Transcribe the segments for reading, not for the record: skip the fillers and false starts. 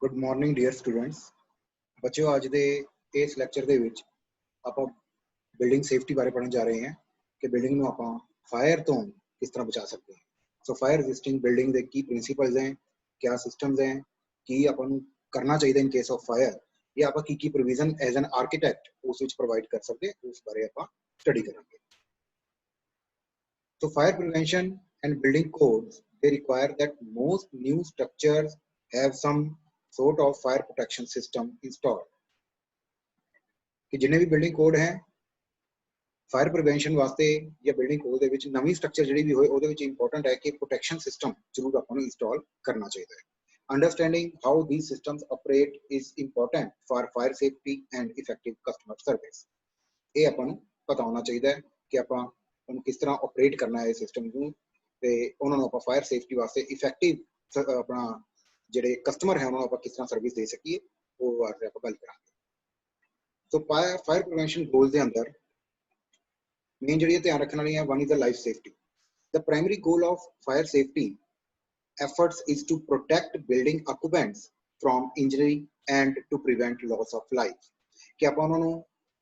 Good morning dear students. बच्चों आज दे इस लैक्चर दे विच आपां बिल्डिंग सेफ्टी बारे पढ़न जा रहे हैं कि बिल्डिंग नूं आपां फायर तो किस तरह बचा सकते हैं। सो फायर रेजिस्टिंग बिल्डिंग दे की प्रिंसिपल्स हैं, क्या सिस्टम्स हैं, की आपां नूं करना चाहिए इन केस ऑफ फायर, या आपां की प्रोविजन एज एन आर्किटेक्ट उस विच प्रोवाइड कर सकते हैं, उस बारे आपां स्टडी करेंगे। So fire prevention and building codes, they require that most new structures have some sort of fire protection system installed. कि जिन्हें भी बिल्डिंग कोड हैं फायर प्रिवेंशन वास्ते या बिल्डिंग कोड दे विच नवी स्ट्रक्चर जिहड़ी भी होए ओदे विच इंपॉर्टेंट है कि प्रोटेक्शन सिस्टम जरूर आपां नूं इंस्टॉल करना चाहिए है। Understanding how these systems operate is important for fire safety and effective customer service. ये आपां नूं पता होना चाहिए है कि आपां किस तरह ऑपरेट करना है सिस्टम नूं ते उन्हां नूं आपां फायर सेफ्टी वास्ते इफेक्टिव अपना जिहड़े कस्टमर है उन्हां नूं आपां किस तरह सर्विस दे सकीए वो वास्ते आपां गल करांगे। तो फायर प्रिवेंशन गोल के अंदर मेन जी ध्यान रखने वाली है, one is the life safety. The primary goal of fire safety efforts is to protect building occupants from injury and to prevent loss of life. कि आप उन्होंने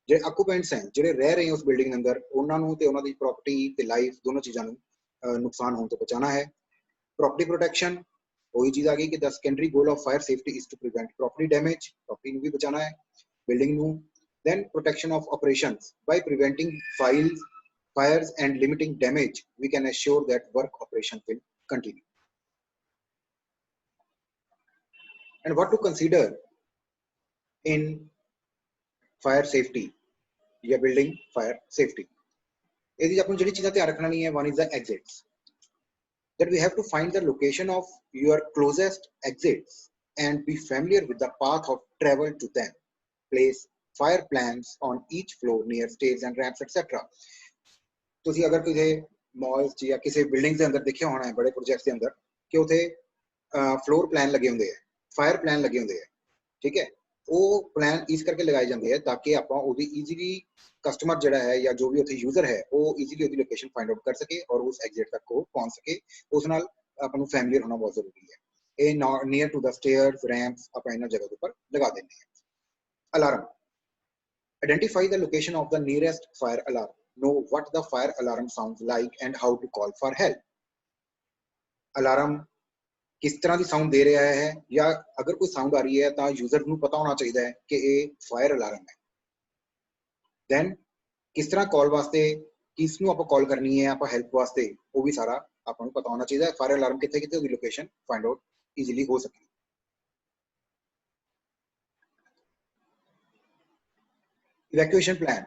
जो ऑक्यूपेंट्स हैं जो रह रहे हैं उस बिल्डिंग के अंदर उन्होंने ते उन्होंने प्रॉपर्टी ते लाइफ दोनों चीज़ों नुकसान होने तो बचाना है। प्रॉपर्टी प्रोटेक्शन वही चीज़ आ गई कि the secondary goal of fire safety is to prevent property damage, property भी बचाना है बिल्डिंग नूं। Then protection of operations by preventing fires and limiting damage, we can assure that work operation will continue. And what to consider in fire safety या building fire safety? यदि अपन जिहड़ी चीज़ां ध्यान रखना नहीं है, one is the exits. That we have to find the location of your closest exits and be familiar with the path of travel to them. Place fire plans on each floor near stairs and ramps etc. तुसी अगर किसी malls या किसी building के अंदर देखिया होना है बड़े प्रोजेक्ट्स के अंदर कि उथे फ्लोर प्लान लगे होंगे हैं, फायर प्लान लगे होंगे हैं, ठीक है। वो प्लान इस करके लगाए जाते हैं ताकि आप ईजीली कस्टमर जड़ा है या जो भी उथे यूजर है वो ईजीली उसकी लोकेशन फाइंड आउट कर सके और उस एग्जिट तक को पहुंच सके। उस नाल अपन फैमिलियर होना बहुत जरूरी है। ये near to the stairs ramps आप इन जगह पर लगा देते हैं। Alarm, identify the location of the nearest fire alarm, know what the fire alarm sounds like and how to call for help. Alarm किस तरह की साउंड दे रहा है या अगर कोई साउंड आ रही है तो यूजर को पता होना चाहिए है कि ये फायर अलार्म है। देन किस तरह कॉल वास्ते किसनू आप कॉल करनी है आप हेल्प वास्ते वो भी सारा आपको पता होना चाहिए। फायर अलार्म कितने कितने उसकी लोकेशन फाइंड आउट इजीली हो सके। Evacuation plan.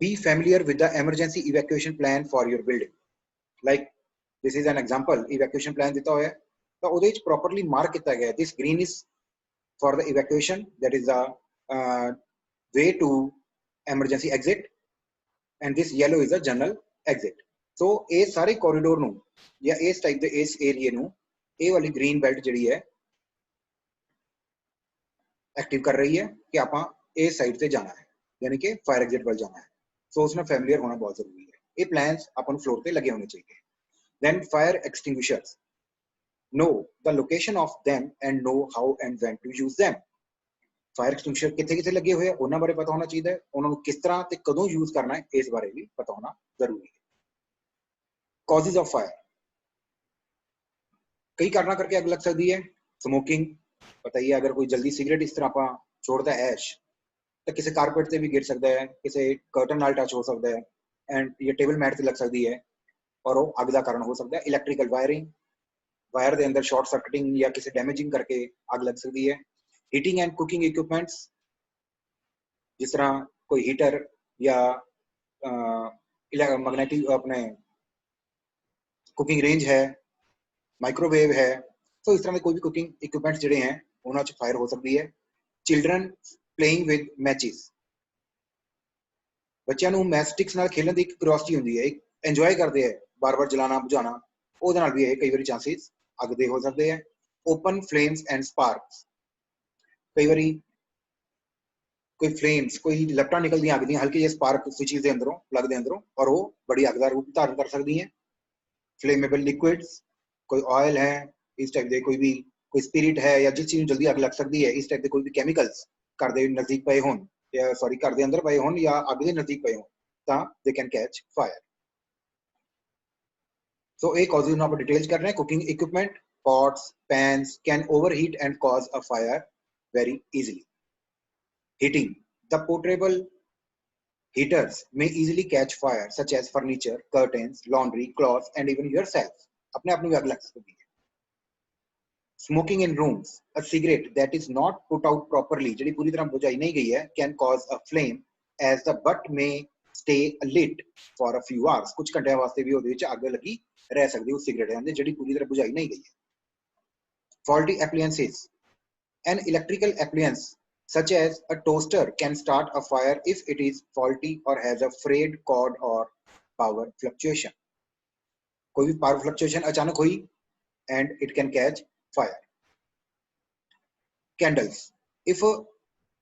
Be familiar with the emergency evacuation plan for your building. Like this is an example, evacuation plan दिता हुआ है तो उधे properly mark किया गया है। This green is for the evacuation, that is the way to emergency exit, and this yellow is the general exit. So ये सारे corridor नू या इस type दे इस area नू ये वाली green belt जड़ी है एक्टिव कर रही है कि आप इस साइड से जाना है यानी कि फायर एग्जिट वाल जाना है। सो उसमें फैमिलियर होना बहुत जरूरी है। ये प्लान्स अपन फ्लोर पे लगे होने चाहिए। Then fire extinguishers, know the location of them and know how and when to use them. Fire extinguisher किथे किथे लगे हुए हैं उन्हां बारे पता होना चाहिए है, उन्होंने किस तरह ते कदों यूज करना है इस बारे भी पता होना जरूरी है। कॉजेज ऑफ फायर, कई कारणों करके अग लग सकती है। स्मोकिंग पता ही है, अगर कोई जल्दी सिगरेट इस तरह आप छोड़ता है ऐश तो किसी कारपेट से भी गिर सकता है, किसी कर्टन नाल टच हो सकता है एंड ये टेबल मैट से लग सकती है और वो अग का कारण हो सकता है। इलैक्ट्रिकल वायरिंग, वायर के अंदर शॉर्ट सर्किटिंग या किसी डैमेजिंग करके आग लग सकती है। हीटिंग एंड कुकिंग इक्विपमेंट्स, जिस तरह कोई हीटर या मैग्नेटिक अपने कुकिंग रेंज है, माइक्रोवेव है, तो इस तरह के कोई भी कुकिंग इक्विपमेंट्स जड़े हैं उन्होंने फायर हो सकती है। चिल्ड्रन प्लेइंग विद मैचिस, बच्चों को मैच स्टिक्स नाल खेलने की एक क्यूरियोसिटी होती है, एक एंजॉय करते हैं बार बार जलाना बुझाना, ਉਹਦੇ ਨਾਲ भी कई बार चांसेस अग दे हो सकते हैं। ओपन फ्लेम्स एंड स्पार्क्स, कई बार कोई फ्लेम्स कोई लपटा निकलती अग दी हल्की जी स्पार्क स्विचेस के अंदरों प्लग के अंदरों और वो बड़ी अग का रूप धारण कर सकती हैं। फ्लेमेबल लिक्विड्स, कोई ऑयल है इस टाइप के कोई भी कोई स्पिरिट है या जिस चीज़ ਨੂੰ ਜਲਦੀ ਅੱਗ ਲੱਗ ਸਕਦੀ ਹੈ, ਇਸ ਟਾਈਪ ਦੇ ਕੋਈ ਵੀ ਕੈਮੀਕਲਸ ਘਰ ਦੇ ਨਜ਼ਦੀਕ ਪਏ ਹੋਣ ਜਾਂ ਸੌਰੀ ਘਰ ਦੇ ਅੰਦਰ ਪਏ ਹੋਣ ਜਾਂ ਅੱਗ ਦੇ ਨਜ਼ਦੀਕ ਪਏ ਹੋਣ ਤਾਂ ਦੇ ਕੈਨ ਕੈਚ ਫਾਇਰ। ਸੋ ਇਹ ਕਾਜ਼ਿਸ ਨੂੰ ਆਪਾਂ ਡਿਟੇਲ 'ਚ ਕਰ ਰਹੇ ਹਾਂ। Cooking equipment, pots, pans can overheat and cause a fire very easily. Heating. The portable heaters may easily catch fire, such as furniture, curtains, laundry, clothes, and even yourself. अपने आप में भी आग लग सकती है। Smoking in rooms. A cigarette that is not put out properly, जिहड़ी पूरी तरह बुझाई नहीं गई है, can cause a flame, as the butt may stay lit for a few hours. कुछ घंटियां वास्ते भी ਉਹਦੇ ਵਿੱਚ ਅੱਗ ਲੱਗੀ रह सकती है उस सिगरेट के अंदर, जिहड़ी पूरी तरह बुझाई नहीं गई है। Faulty appliances. An electrical appliance such as a toaster can start a fire if it is faulty or has a frayed cord or power fluctuation. कोई भी power fluctuation अचानक हुई and it can catch fire. Candles. If a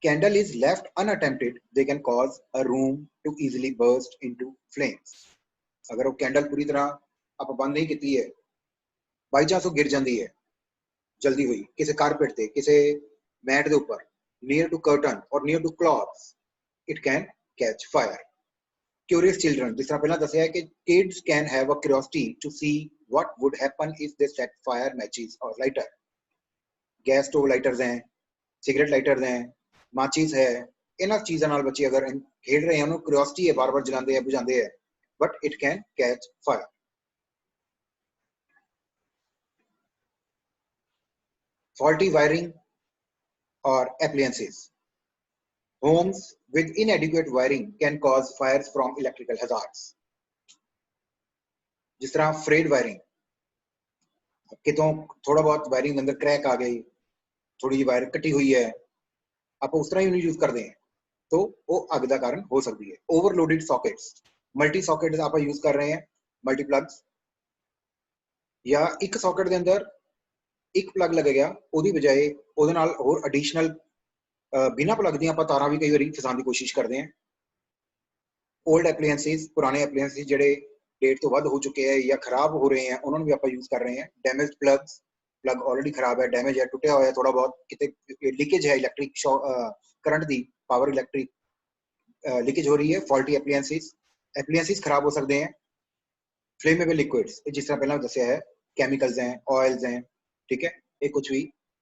candle is left unattempted, they can cause a room to easily burst into flames. अगर वो candle पूरी तरह आप बंद नहीं की है, बाई चांस वो गिर जाती है जल्दी हुई किसी कारपेट ते, किसी मैट दे ऊपर, near to curtain or near to cloths, it can catch fire. Curious children, जिस तरह पहला दसिया है कि kids can have a curiosity to see what would happen if they set fire matches or lighter. Gas stove lighters हैं, cigarette lighters हैं, माचिस है, इन्हां चीज़ां नाल बच्चे अगर खेल रहे हैं, उन्हें क्यूरियोसिटी है, बार-बार जलाते हैं, बुझाते हैं, but it can catch fire. Faulty wiring or appliances. Homes with inadequate wiring can cause fires from electrical hazards. जिस तरह frayed wiring, कितों थोड़ा बहुत वायरिंग अंदर क्रैक आ गई, थोड़ी जी वायर कटी हुई है, आप उस तरह ही यूज करते हैं तो वो अग का कारण हो सकती है। ओवरलोडेड सॉकेट्स, मल्टी सॉकेट्स आप यूज कर रहे हैं, मल्टीप्लग्स, या एक सॉकेट के अंदर एक प्लग लगेगा, ਉਹਦੀ ਬਜਾਏ ਉਹਦੇ ਨਾਲ ਹੋਰ ਐਡੀਸ਼ਨਲ ਬਿਨਾ ਪਲੱਗ ਦੀਆਂ ਆਪਾਂ ਤਾਰਾਂ ਵੀ ਕਈ ਵਾਰੀ ਫਸਾਉਣ ਦੀ ਕੋਸ਼ਿਸ਼ ਕਰਦੇ ਹਾਂ। ओल्ड एप्लायंसेस, पुराने एप्लायंसेस ਜਿਹੜੇ डेट तो ਵੱਧ हो चुके हैं या खराब हो रहे हैं, उन्होंने भी आप यूज कर रहे हैं। डैमेज्ड प्लग्स, प्लग ऑलरेडी खराब है, डैमेज है, टुटिया हुआ है, थोड़ा बहुत कितने लीकेज है, electric current the power electric leakage हो रही है। फॉल्टी एप्लायंसेस खराब हो सकते हैं। फ्लेमेबल लिक्विड्स, जिस तरह पहले दसिया है, केमिकल्स हैं, ऑयल्स हैं, ठीक है, ये कुछ भी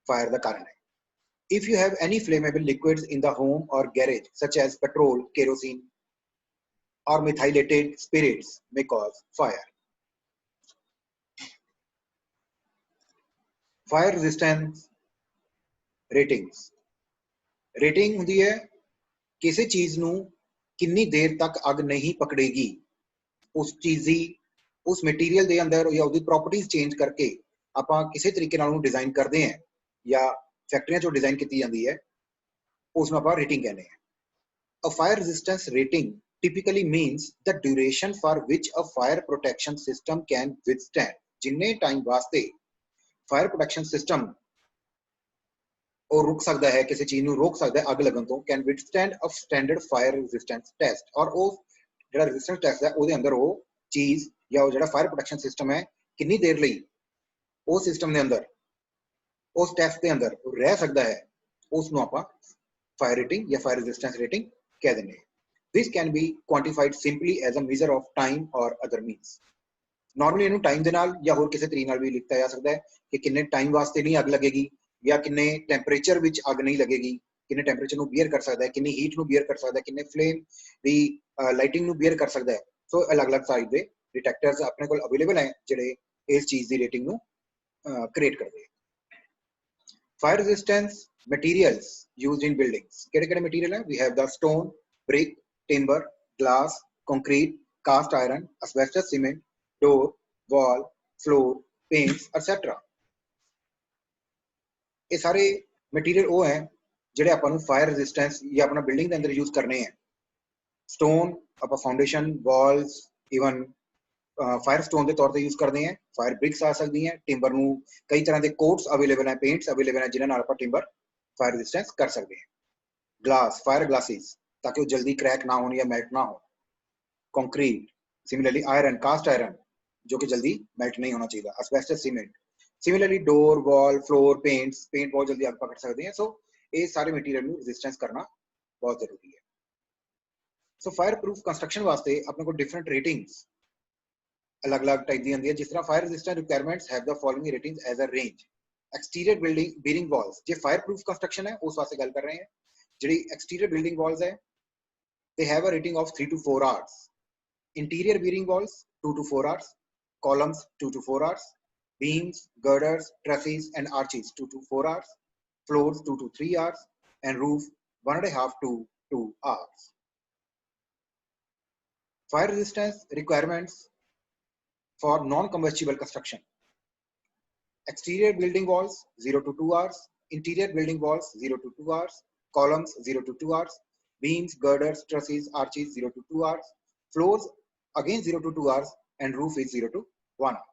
फायर का कारण है। If you have any flammable liquids in the home or garage, such as petrol, kerosene, or methylated spirits, may cause fire. Fire resistance ratings. Rating होती है किसी चीज नू कितनी देर तक अग नहीं पकड़ेगी, उस चीज दी उस मटीरियल दे अंदर या उसकी प्रॉपर्टीज चेंज करके ਆਪਾਂ ਕਿਸੇ ਤਰੀਕੇ ਨਾਲ ਉਹਨੂੰ ਡਿਜ਼ਾਈਨ ਕਰਦੇ ਹਾਂ ਜਾਂ ਫੈਕਟਰੀਆਂ ਚੋਂ ਡਿਜ਼ਾਈਨ ਕੀਤੀ ਜਾਂਦੀ ਹੈ, ਉਸ ਨੂੰ ਆਪਾਂ ਰੇਟਿੰਗ ਕਹਿੰਦੇ ਹਾਂ। A fire resistance rating typically means the duration for which a fire protection system can withstand. जिन्ने टाइम वास्ते फायर प्रोटेक्शन सिस्टम और रुक सकता है, किसी चीज ਨੂੰ रोक सकता है अग लगन तो, can withstand a standard fire resistance test. और वो ਜਿਹੜਾ resistance test है ਉਹਦੇ अंदर वो चीज या वो ਜਿਹੜਾ fire protection system है कितनी देर ਲਈ उस सिस्टम के अंदर उस टेस्ट के अंदर रह सकता है, उसनों आपां फायर रेटिंग या फायर रेजिस्टेंस रेटिंग कह देंगे। This can be quantified simply as a measure of time और अदर मीन्स। नॉर्मली इनू टाइम दे नाल या होर किसी तरीके नाल भी लिखा जा सकता है कि किन्ने टाइम वास्ते नहीं अग लगेगी या किन्ने टैंपरेचर विच अग नहीं लगेगी, किन्ने टैंपरेचर नू बियर कर सकता है, किन्नी हीट नू बियर कर सकता है, किन्ने फ्लेम दी लाइटिंग नू बियर कर सकता है। सो अलग अलग साइज दे डिटेक्टर्स अपने कोल अवेलेबल हैं जिहड़े इस चीज दी रेटिंग नू क्रिएट करते हैं। Fire resistance materials used in buildings, केड़े-केड़े मटीरियल है? We have the stone, brick, timber, glass, concrete, cast iron, asbestos cement, door, wall, floor, paints etcetera. ये सारे मटीरियल वो हैं जिहड़े आपां नूं फायर रेजिस्टेंस या अपना बिल्डिंग के अंदर यूज करने हैं। स्टोन आपां foundation, walls, even fire stone के तौर पर यूज करते हैं। फायर ब्रिक्स आ सकती हैं, टिम्बर नू कई तरह के कोट्स अवेलेबल हैं, पेंट्स अवेलेबल हैं जिन्हां नाल आपां टिम्बर फायर रेजिस्टेंस कर सकते हैं। ग्लास, फायर ग्लासेस ताकि वो जल्दी क्रैक ना हो या मेल्ट ना हो। Concrete, similarly iron, cast iron जो कि जल्दी मेल्ट नहीं होना चाहिए। asbestos cement, similarly door wall floor paint बहुत जल्दी आग पकड़ सकते हैं। सो ये सारे मटीरियल में रेजिस्टेंस करना बहुत जरूरी है। सो फायर प्रूफ कंस्ट्रक्शन वास्ते अपने को डिफरेंट रेटिंग्स अलग अलग टाइप दी होंदी है। जिस तरह fire resistant requirements have the following ratings as a range. Exterior building bearing walls जे फायर प्रूफ कंस्ट्रक्शन है उस वास्ते गल कर रहे हैं। जी एक्सटीरियर बिल्डिंग वॉल्स है they have a rating of 3 to 4 hours. Interior bearing walls 2 to 4 hours. Columns 2 to 4 hours. Beams, girders, trusses and arches 2 to 4 hours. Floors 2 to 3 hours. And roof 1.5 to 2 hours. Fire resistance requirements for non-combustible construction. Exterior building walls 0 to 2 hours. Interior building walls 0 to 2 hours. Columns 0 to 2 hours. Beams, girders, trusses, arches 0 to 2 hours. Floors again 0 to 2 hours and roof is 0 to 1 hour.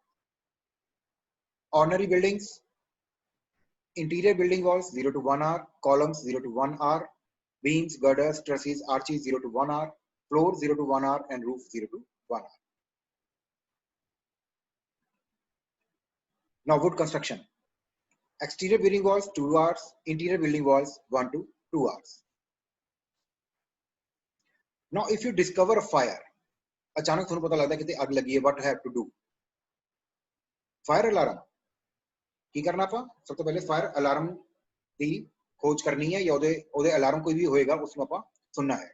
Ordinary buildings, interior building walls 0 to 1 hour, columns 0 to 1 hour, beams, girders, trusses, arches 0 to 1 hour, floor 0 to 1 hour and roof 0 to 1 hour. Now wood construction. Exterior building walls 2 hours, interior building walls 1 to 2 hours. Now if you discover a fire, अचानक थोड़ा पता लगता है कि आग लगी है, what have to do? Fire alarm की करना पा सब तो पहले फायर अलार्म की खोज करनी है या ओदे अलार्म कोई भी होएगा उसमें आपा सुनना है।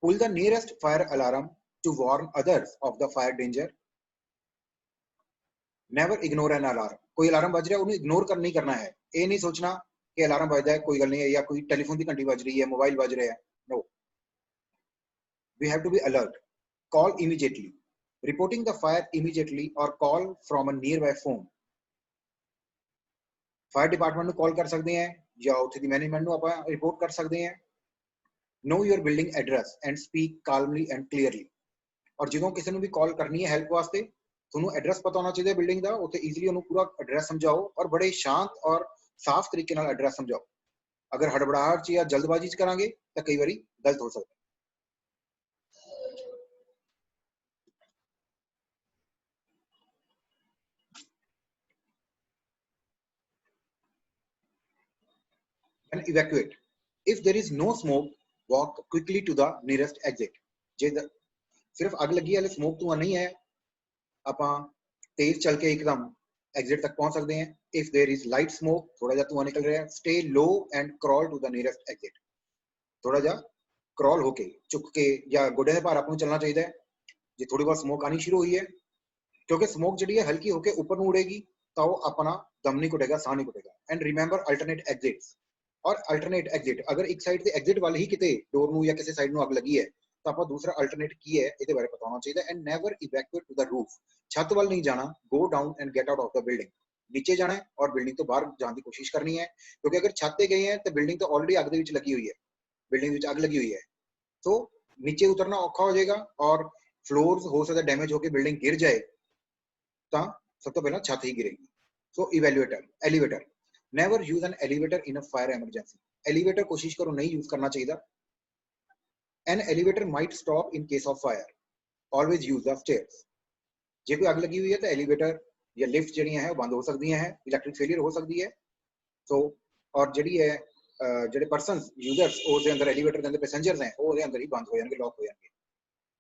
Pull the nearest fire alarm to warn others of the fire danger. Never ignore an alarm. कोई अलार्म बज रहा है उन्हें इग्नोर नहीं करना है। ये नहीं सोचना कि अलार्म बज जाए कोई गल नहीं है या कोई टेलीफोन की घंटी बज रही है मोबाइल बज रहा है। No, we have to be alert. Call immediately, reporting the fire immediately और call from a nearby phone. Fire department ਨੂੰ ਕਾਲ ਕਰ ਸਕਦੇ हैं ਜਾਂ ਉੱਥੇ ਦੀ ਮੈਨੇਜਮੈਂਟ ਨੂੰ ਆਪਾਂ ਰਿਪੋਰਟ ਕਰ ਸਕਦੇ हैं। Know your building address and speak calmly and clearly. और ਜਦੋਂ ਕਿਸੇ ਨੂੰ ਵੀ ਕਾਲ ਕਰਨੀ ਹੈ ਹੈਲਪ ਵਾਸਤੇ ਤੁਹਾਨੂੰ ਐਡਰੈਸ ਪਤਾ ਹੋਣਾ ਚਾਹੀਦਾ ਬਿਲਡਿੰਗ ਦਾ, ਉੱਥੇ ਈਜ਼ੀਲੀ ਉਹਨੂੰ ਪੂਰਾ ਐਡਰੈਸ ਸਮਝਾਓ ਔਰ ਬੜੇ ਸ਼ਾਂਤ ਔਰ ਸਾਫ਼ ਤਰੀਕੇ ਨਾਲ ਐਡਰੈਸ ਸਮਝਾਓ। ਅਗਰ ਹੜਬੜਾਹਟ ਚ ਜਾਂ ਜਲਦਬਾਜ਼ੀ ਚ ਕਰਾਂਗੇ ਤਾਂ ਕਈ ਵਾਰੀ ਗਲਤ ਹੋ ਸਕਦਾ। And evacuate. If there is no smoke, walk quickly to the nearest exit. जे सिर्फ आग लगी है स्मोक धुआं नहीं है, ਆਪਾਂ तेज चल के एकदम एग्जिट तक पहुंच सकते हैं। If there is light smoke, थोड़ा जा धुआं निकल रहा है, stay low and crawl to the nearest exit. थोड़ा जा क्रॉल होके चुक के या गोडे दे भार आपको चलना चाहिए। जे थोड़ी बहुत स्मोक आनी शुरू हुई है, क्योंकि स्मोक जी है हल्की होके ऊपर में उड़ेगी तो अपना दम नहीं घुटेगा, साह नहीं घुटेगा। And remember alternate exits. और अल्टरनेट एग्जिट अगर एक साइड से एग्जिट वाले ही किते डोर ਨੂੰ ਜਾਂ ਕਿਸੇ ਸਾਈਡ ਨੂੰ ਅੱਗ ਲੱਗੀ ਹੈ ਤਾਂ ਆਪਾਂ ਦੂਸਰਾ ਅਲਟਰनेट ਕੀ ਹੈ ਇਹਦੇ ਬਾਰੇ ਪਤਾ ਹੋਣਾ ਚਾਹੀਦਾ। And never evacuate to the roof. ਛੱਤ ਵੱਲ ਨਹੀਂ ਜਾਣਾ। Go down and get out of the building. नीचे जाना है और बिल्डिंग तो बाहर जाने की कोशिश करनी है, क्योंकि अगर छत पे गए हैं तो बिल्डिंग तो ऑलरेडी आग दे विच लगी हुई है, बिल्डिंग विच आग लगी हुई है तो नीचे उतरना औखा हो जाएगा और फ्लोर्स हो सकता है डैमेज होकर बिल्डिंग गिर जाए तो सब तो पहला छत ही गिरेगी। So elevator never use an elevator in a fire emergency. Elevator कोशिश करो नहीं यूज करना चाहिए। An elevator might stop in case of fire. Always use the stairs. जे कोई आग लगी हुई है तो एलिवेटर या लिफ्ट जी है बंद हो सकती हैं, इलैक्ट्रिक फेलियर हो सकती है। सो और जी है जो परसन यूजर्स उसके अंदर एलिवेटर के अंदर पैसेंजर्स हैं वो अंदर ही बंद हो जाएंगे, लॉक हो जाएंगे।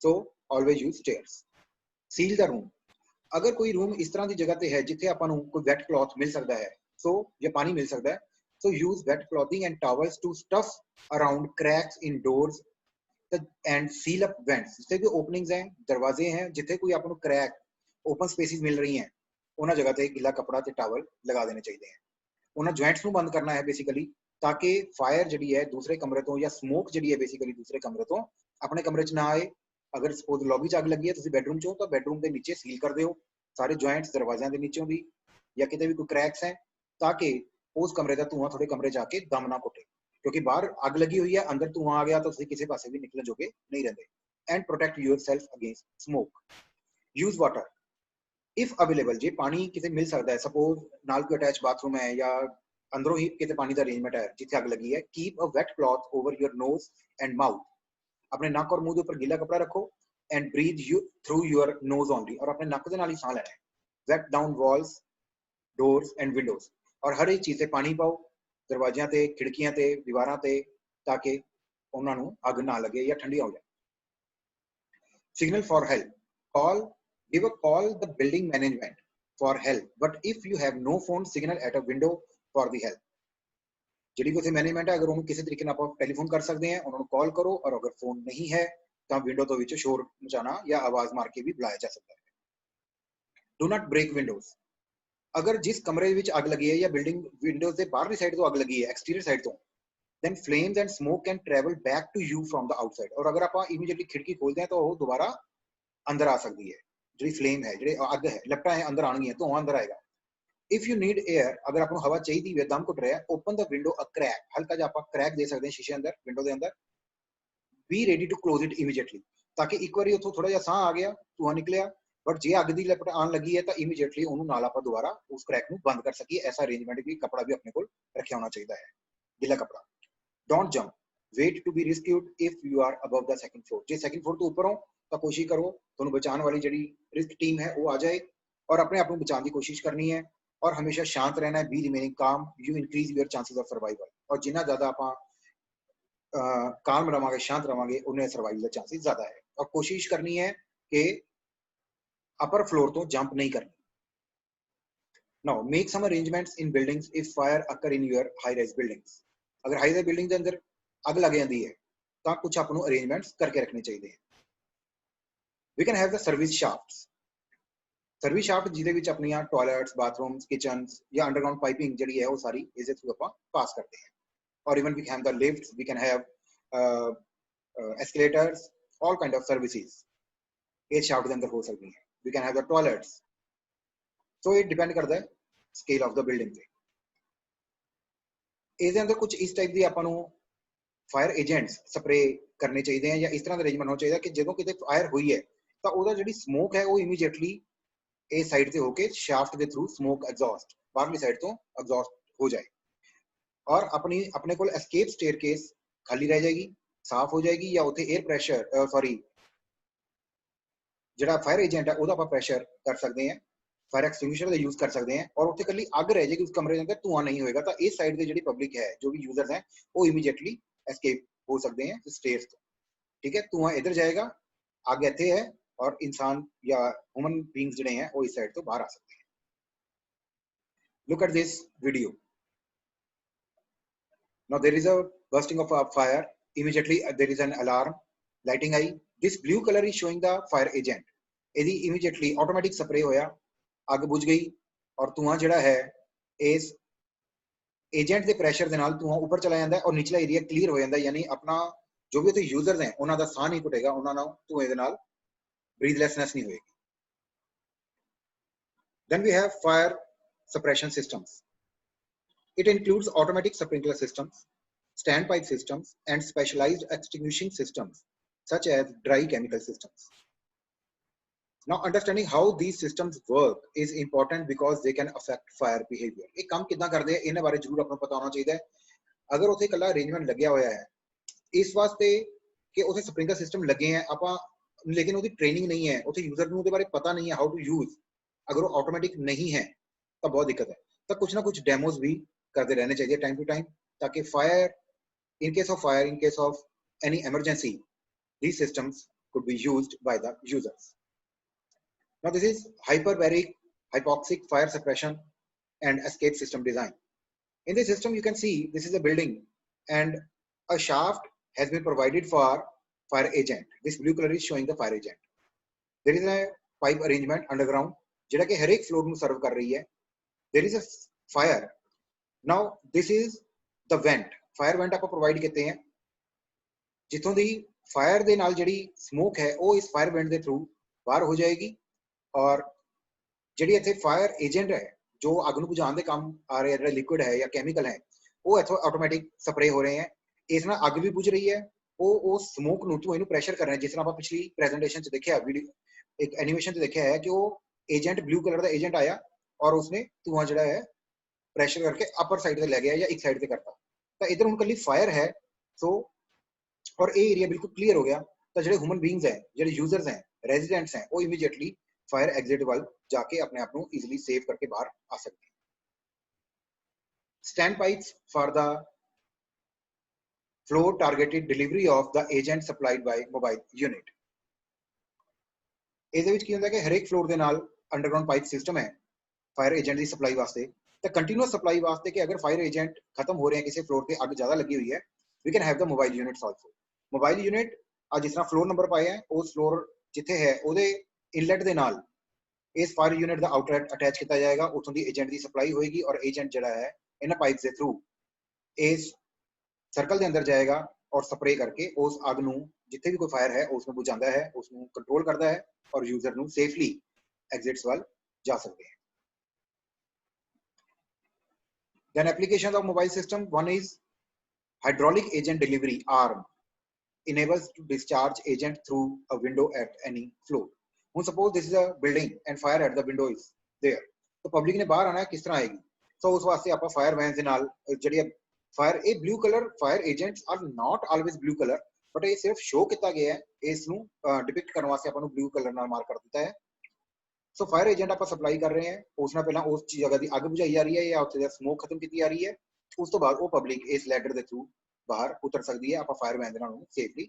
So always use stairs. Seal the room. अगर कोई रूम इस तरह की जगह पे है जिथे आपको कोई वैट क्लॉथ मिल सकता है सो या पानी मिल सकता है, so use wet clothing and towels to stuff around cracks in doors and seal up vents। जिथे भी ओपनिंग्स हैं दरवाजे हैं जिथे कोई आपको क्रैक ओपन स्पेसिस मिल रही हैं उन्होंने जगह ते गिला कपड़ा ते टॉवल लगा देने चाहिए हैं। उन्होंने जॉइंट्स ਨੂੰ बंद करना है बेसिकली ताकि फायर जी है दूसरे कमरे तो या स्मोक जी है बेसिकली दूसरे कमरे तो अपने कमरे च ना आए। अगर सपोज लॉबी च अग लगी है तुम बैडरूम चो तो बैडरूम के नीचे सील कर दो सारे जॉइंट्स दरवाजों के नीचों भी या कितने भी कोई क्रैक्स हैं ताकि उस कमरे का धुआं थोड़े कमरे जाके दम ना घुटे, क्योंकि बाहर अग लगी हुई है अंदर धुआं आ गया तो किसी पासे भी निकलने जोगे नहीं रहते। And protect yourself against smoke. Use water if available. जे पानी किसी मिल सकता है, सपोज नाल कोई अटैच बाथरूम है या अंदरों ही किसी पानी का अरेंजमेंट है जिथे अग लगी है, keep a wet cloth over your nose and mouth. अपने नक और मुंह के ऊपर गीला कपड़ा रखो and breathe you through your nose only. और अपने नक के नाल ही सांस लेना है। Wet down walls doors and windows, और हर एक चीज़ से पानी पाओ, दरवाजियां ते, खिड़कियां ते, दीवारां ते, ताकि उन्होंने अग ना लगे या ठंडियां हो जाए। Signal for help. Call, give a call the building management for help. But if you have no phone signal at a window for the help. ਜਿਹੜੀ ਕੋਈ ਮੈਨੇਜਮੈਂਟ ਹੈ, ਅਗਰ ਉਹਨੂੰ ਕਿਸੇ ਤਰੀਕੇ ਨਾਲ ਆਪਾਂ ਟੈਲੀਫੋਨ ਕਰ ਸਕਦੇ ਹਾਂ, ਉਹਨਾਂ ਨੂੰ ਕਾਲ ਕਰੋ, ਔਰ ਅਗਰ ਫੋਨ ਨਹੀਂ ਹੈ ਤਾਂ ਵਿੰਡੋ ਤੋਂ ਵਿੱਚ ਸ਼ੋਰ ਮਚਾਣਾ ਜਾਂ ਆਵਾਜ਼ ਮਾਰ ਕੇ ਵੀ ਬੁਲਾਇਆ ਜਾ ਸਕਦਾ ਹੈ। Do not break windows. ਅਗਰ ਜਿਸ ਕਮਰੇ ਵਿੱਚ ਅੱਗ ਲੱਗੀ ਹੈ ਜਾਂ ਬਿਲਡਿੰਗ ਵਿੰਡੋਜ਼ ਦੇ ਬਾਹਰਲੀ ਸਾਈਡ ਤੋਂ ਅੱਗ ਲੱਗੀ ਹੈ, ਐਕਸਟੀਰੀਅਰ ਸਾਈਡ ਤੋਂ, then flames and smoke can travel back to you from the outside। और अगर आप immediately खिड़की खोलते हैं तो वो दोबारा अंदर आ सकती है, जी फ्लेम है, जी अग है, लपटा है अंदर आनी है, तो अंदर आएगा। इफ यू नीड एयर, अगर आपको हवा चाहिए हुई है, दम घुट रहा है, open the window a crack, हल्का जा आप क्रैक दे सकते हैं शीशे अंदर, विंडो के अंदर। Be ready to close it immediately, ताकि एक बार उतो थोड़ा जिहा साह आ गया, धुआं निकलिया, बट जे अग की लपट आन लगी है तो इमीडिएटली उन्होंने नाल आप दोबारा उस क्रैक को बंद कर सकिए। ऐसा अरेंजमेंट भी, कपड़ा भी अपने को रखा होना चाहिए है, गिला कपड़ा। Don't jump. Wait to be rescued if you are above the second floor। J second floor तो ऊपर हो तो कोशिश करो तुहानू बचाने वाली जिहड़ी रिस्क टीम है वो आ जाए, और अपने आप को बचाने की कोशिश करनी है, और हमेशा शांत रहना है। बी रिमेनिंग काम, you increase your chances of survival. और जिन्ना ज़्यादा आप काम रवांगे, शांत रवांगे, उन्हें सर्वाइवल का चांसेस ज़्यादा है। और कोशिश करनी है कि अपर फ्लोर तो जंप नहीं करनी। Now make some arrangements in buildings if fire occur in your high rise buildings। अगर हाई राइज बिल्डिंग के अंदर अग लग जाती है तो कुछ आपको अरेंजमेंट्स करके रखने चाहिए। We can have the service shafts. Service shaft जिहदे विच अपनियां टॉयलेट्स, बाथरूम्स, किचन्स या अंडरग्राउंड पाइपिंग जिहड़ी है वो सारी इसके थ्रू आपां पास करते हैं। और even we can have the lifts, we can have escalators, all kind of services इस शाफ्ट के अंदर हो सकती हैं। We can have the toilets. So it depend करता है स्केल ऑफ द बिल्डिंग पे। इसके अंदर कुछ इस टाइप की आपको फायर एजेंट्स स्प्रे करने चाहिए हैं, या इस तरह का अरेंजमेंट होना चाहिए कि जो कितने फायर हुई है तो वह जी स्मोक है वो इमीडिएटली इस साइड से होकर शाफ्ट के थ्रू स्मोक एग्जॉस्ट बाहरली साइड तो एग्जॉस्ट हो जाए, और अपने को एस्केप स्टेयरकेस खाली रह जाएगी, साफ हो जाएगी, या उत्थे एयर प्रैशर सॉरी जो फायर एजेंट है वह प्रैशर कर सकते हैं, फायर एक्सटिंग्विशर का यूज कर सकते हैं, और उत्थे कल्ली अग रह जाएगी, उस कमरे के अंदर धुआं नहीं होएगा। तो इस साइड की जी पब्लिक है, जो भी यूजर्स हैं, वो इमीडिएटली एस्केप हो सकते हैं स्टेयर्स तो। ठीक है, धुआं इधर जाएगा, अग इत्थे है, और इंसान या ह्यूमन बीइंग्स जिहड़े हैं वो इस साइड तो बाहर आ सकते हैं। Look at this video. Now there is a bursting of a fire, immediately there is an alarm, lighting I, this blue color is showing the fire agent। यदि immediately automatic spray होया, अग बुझ गई, और धुआं जिहड़ा है इस एजेंट के प्रैशर के नाल धुआं ऊपर चला जाता है और निचला एरिया क्लीयर हो जाता है, यानी अपना जो भी उत्थे यूजर्स हैं उन्हों का साह नहीं घुटेगा, उन्होंने धुएं के नाल ब्रीथलेसनेस नहीं होएगी। Then we have fire suppression systems। It includes automatic sprinkler systems, standpipe systems, and specialized extinguishing systems such as dry chemical systems। Now understanding how these systems work is important because they can affect fire behavior। ये काम कितना करते हैं इन्हें बारे जरूर आपको पता होना चाहिए। अगर उसे कला अरेंजमेंट लगे हुआ है इस वास्ते कि उसे स्प्रिंकलर सिस्टम लगे हैं आप, लेकिन उसकी ट्रेनिंग नहीं है, उसे यूजर को बारे पता नहीं है हाउ टू यूज, अगर वो ऑटोमेटिक नहीं है तो बहुत दिक्कत है। तो कुछ ना कुछ डेमोज भी करते रहने चाहिए टाइम टू टाइम, ताकि fire in case of any emergency these systems could be used by the users। Now this is hyperbaric hypoxic fire suppression and escape system design। In this system you can see this is a building and a shaft has been provided for fire agent। This blue color is showing the fire agent। There is a pipe arrangement underground जिहड़ा कि हर एक floor में सर्व कर रही है। There is a fire। Now this is the vent। fire vent आप provide करते हैं जितों दी फायर दे नाल जिहड़ी स्मोक है वो इस फायर वेंट के थ्रू बाहर हो जाएगी, और जिहड़ी इत्थे फायर एजेंट है जो अग नूं बुझाउण दे काम आ रहे हैं, लिक्विड है या कैमिकल है, वो इत्थों ऑटोमैटिक स्प्रे हो रहे हैं। इस नाल अग भी बुझ रही है, वो स्मोक नूं धुएं नूं प्रैशर कर रहे हैं। जिस तरह आप पिछली प्रेजेंटेशन च देखिया, वीडियो एक एनीमेशन च देखिया है कि वो एजेंट ब्लू कलर का एजेंट आया और उसने धुआं जिहड़ा है प्रैशर करके अपर साइड से लै गया या एक साइड से करता। तो इधर हुण कल्ली फायर है, सो और ये एरिया बिल्कुल क्लीयर हो गया। तो जो ह्यूमन बीइंग्स हैं, जो यूजर्स हैं, रेजिडेंट्स हैं, वो इमीडिएटली फायर एग्जिट वाल जाके अपने आप को इजीली सेव करके बाहर आ सकते हैं। standpipes for the floor targeted delivery of the agent supplied by mobile unit. ਇਹਦੇ ਵਿੱਚ ਕੀ ਹੁੰਦਾ ਕਿ ਹਰੇਕ ਫਲੋਰ ਦੇ ਨਾਲ ਅੰਡਰਗਰਾਉਂਡ ਪਾਈਪ ਸਿਸਟਮ ਹੈ ਫਾਇਰ ਏਜੰਟ ਦੀ ਸਪਲਾਈ ਵਾਸਤੇ ਤੇ ਕੰਟੀਨਿਊਸ ਸਪਲਾਈ ਵਾਸਤੇ ਕਿ ਅਗਰ ਫਾਇਰ ਏਜੰਟ ਖਤਮ ਹੋ ਰਿਹਾ ਕਿਸੇ ਫਲੋਰ ਤੇ ਅੱਗ ਜ਼ਿਆਦਾ ਲੱਗੀ ਹੋਈ ਹੈ we can have the mobile units also mobile unit ਆ ਜਿਸ ਤਰ੍ਹਾਂ ਫਲੋਰ ਨੰਬਰ ਪਾਇਆ ਉਸ ਫਲੋਰ ਜਿੱਥੇ ਹੈ ਉਹਦੇ ਇਨਲੈਟ ਦੇ ਨਾਲ ਇਸ ਫਾਇਰ ਯੂਨਿਟ ਦਾ ਆਊਟਲੈਟ ਅਟੈਚ ਕੀਤਾ ਜਾਏਗਾ ਉੱਥੋਂ ਦੀ ਏਜੰਟ ਦੀ ਸਪਲਾਈ ਹੋਏਗੀ ਔਰ ਏਜੰਟ ਜਿਹੜਾ ਹੈ ਇਹਨਾਂ ਪਾਈਪਸ ਦੇ ਥਰੂ ਇਸ ਸਰਕਲ ਦੇ ਅੰਦਰ ਜਾਏਗਾ ਔਰ ਸਪਰੇ ਕਰਕੇ ਉਸ ਅੱਗ ਨੂੰ ਜਿੱਥੇ ਵੀ ਕੋਈ ਫਾਇਰ ਹੈ ਉਸ ਨੂੰ ਬੁਝਾਉਂਦਾ ਹੈ ਉਸ ਨੂੰ ਕੰਟਰੋਲ ਕਰਦਾ ਹੈ ਔਰ ਯੂਜ਼ਰ ਨੂੰ ਸੇਫਲੀ ਐਗਜ਼ਿਟਸ ਵੱਲ ਜਾ ਸਕਦੇ हैं. Then applications of mobile system, one is hydraulic agent delivery arm enables to discharge agent through a window at any floor. Now suppose this is a building and fire at the window is there, तो public ने बाहर आना है किस तरह आएगी so उस वास्ते आप fire vans ਦੇ ਨਾਲ ਜਿਹੜੀ fire ਇਹ blue color fire agents are not always blue color but ਇਹ ਸਿਰਫ show ਕੀਤਾ ਗਿਆ ਹੈ ਇਸ ਨੂੰ depict ਕਰਨ ਵਾਸਤੇ ਆਪਾਂ ਨੂੰ blue color ਨਾਲ ਮਾਰਕ ਕਰ ਦਿੱਤਾ ਹੈ. ਸੋ ਫਾਇਰ ਏਜੰਟ ਆਪਾਂ ਸਪਲਾਈ ਕਰ ਰਹੇ ਹਾਂ ਉਸ ਨਾਲ ਪਹਿਲਾਂ ਉਸ ਜਗ੍ਹਾ ਦੀ ਅੱਗ ਬੁਝਾਈ ਜਾ ਰਹੀ ਹੈ ਜਾਂ ਉੱਥੇ ਦਾ ਸਮੋਕ ਖਤਮ ਕੀਤੀ ਜਾ ਰਹੀ ਹੈ ਉਸ ਤੋਂ ਬਾਅਦ ਉਹ ਪਬਲਿਕ ਇਸ ਲੈਡਰ ਦੇ ਥਰੂ ਬਾਹਰ ਉਤਰ ਸਕਦੀ ਹੈ ਆਪਾਂ ਫਾਇਰ ਵੈਨ ਦੇ ਨਾਲ ਉਹਨੂੰ ਸੇਫਲੀ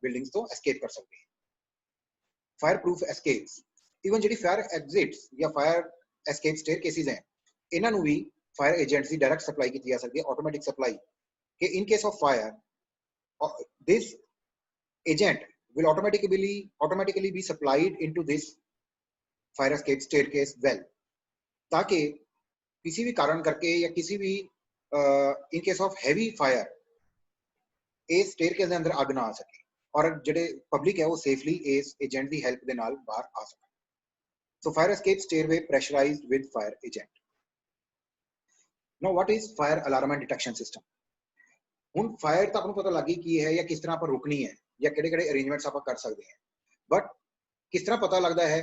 ਬਿਲਡਿੰਗਸ ਤੋਂ ਐਸਕੇਪ ਕਰ ਸਕਦੇ ਹਾਂ. ਫਾਇਰ ਪ੍ਰੂਫ ਐਸਕੇਪਸ ਇਵਨ ਜਿਹੜੀ ਫਾਇਰ ਐਗਜ਼ਿਟਸ ਜਾਂ ਫਾਇਰ ਐਸਕੇਪ ਸਟੇਅਰਕੇਸਿਸ ਹੈ ਇਹਨਾਂ ਨੂੰ ਵੀ ਫਾਇਰ ਏਜੰਟਸ ਦੀ ਡਾਇਰੈਕਟ ਸਪਲਾਈ ਕੀਤੀ ਜਾ ਸਕਦੀ ਹੈ ਆਟੋਮੈਟਿਕ ਸਪਲਾਈ ਕਿ in case of fire this agent will automatically be supplied into this fire escape staircase well ताकि किसी भी कारण करके या किसी भी इन केस ऑफ हैवी फायर इस स्टेयरकेस के अंदर आग ना आ सके और जेडे पब्लिक है वो सेफली इस एजेंट की हेल्प के नाल बाहर आ सके. So fire escape stairway pressurized with fire agent. Now what is fire alarm and detection system. हुन फायर तो आपको पता लग गई की है या किस तरह पर रोकनी है या किहड़े-किहड़े अरेंजमेंट्स आप कर सकते हैं बट किस तरह पता लगता है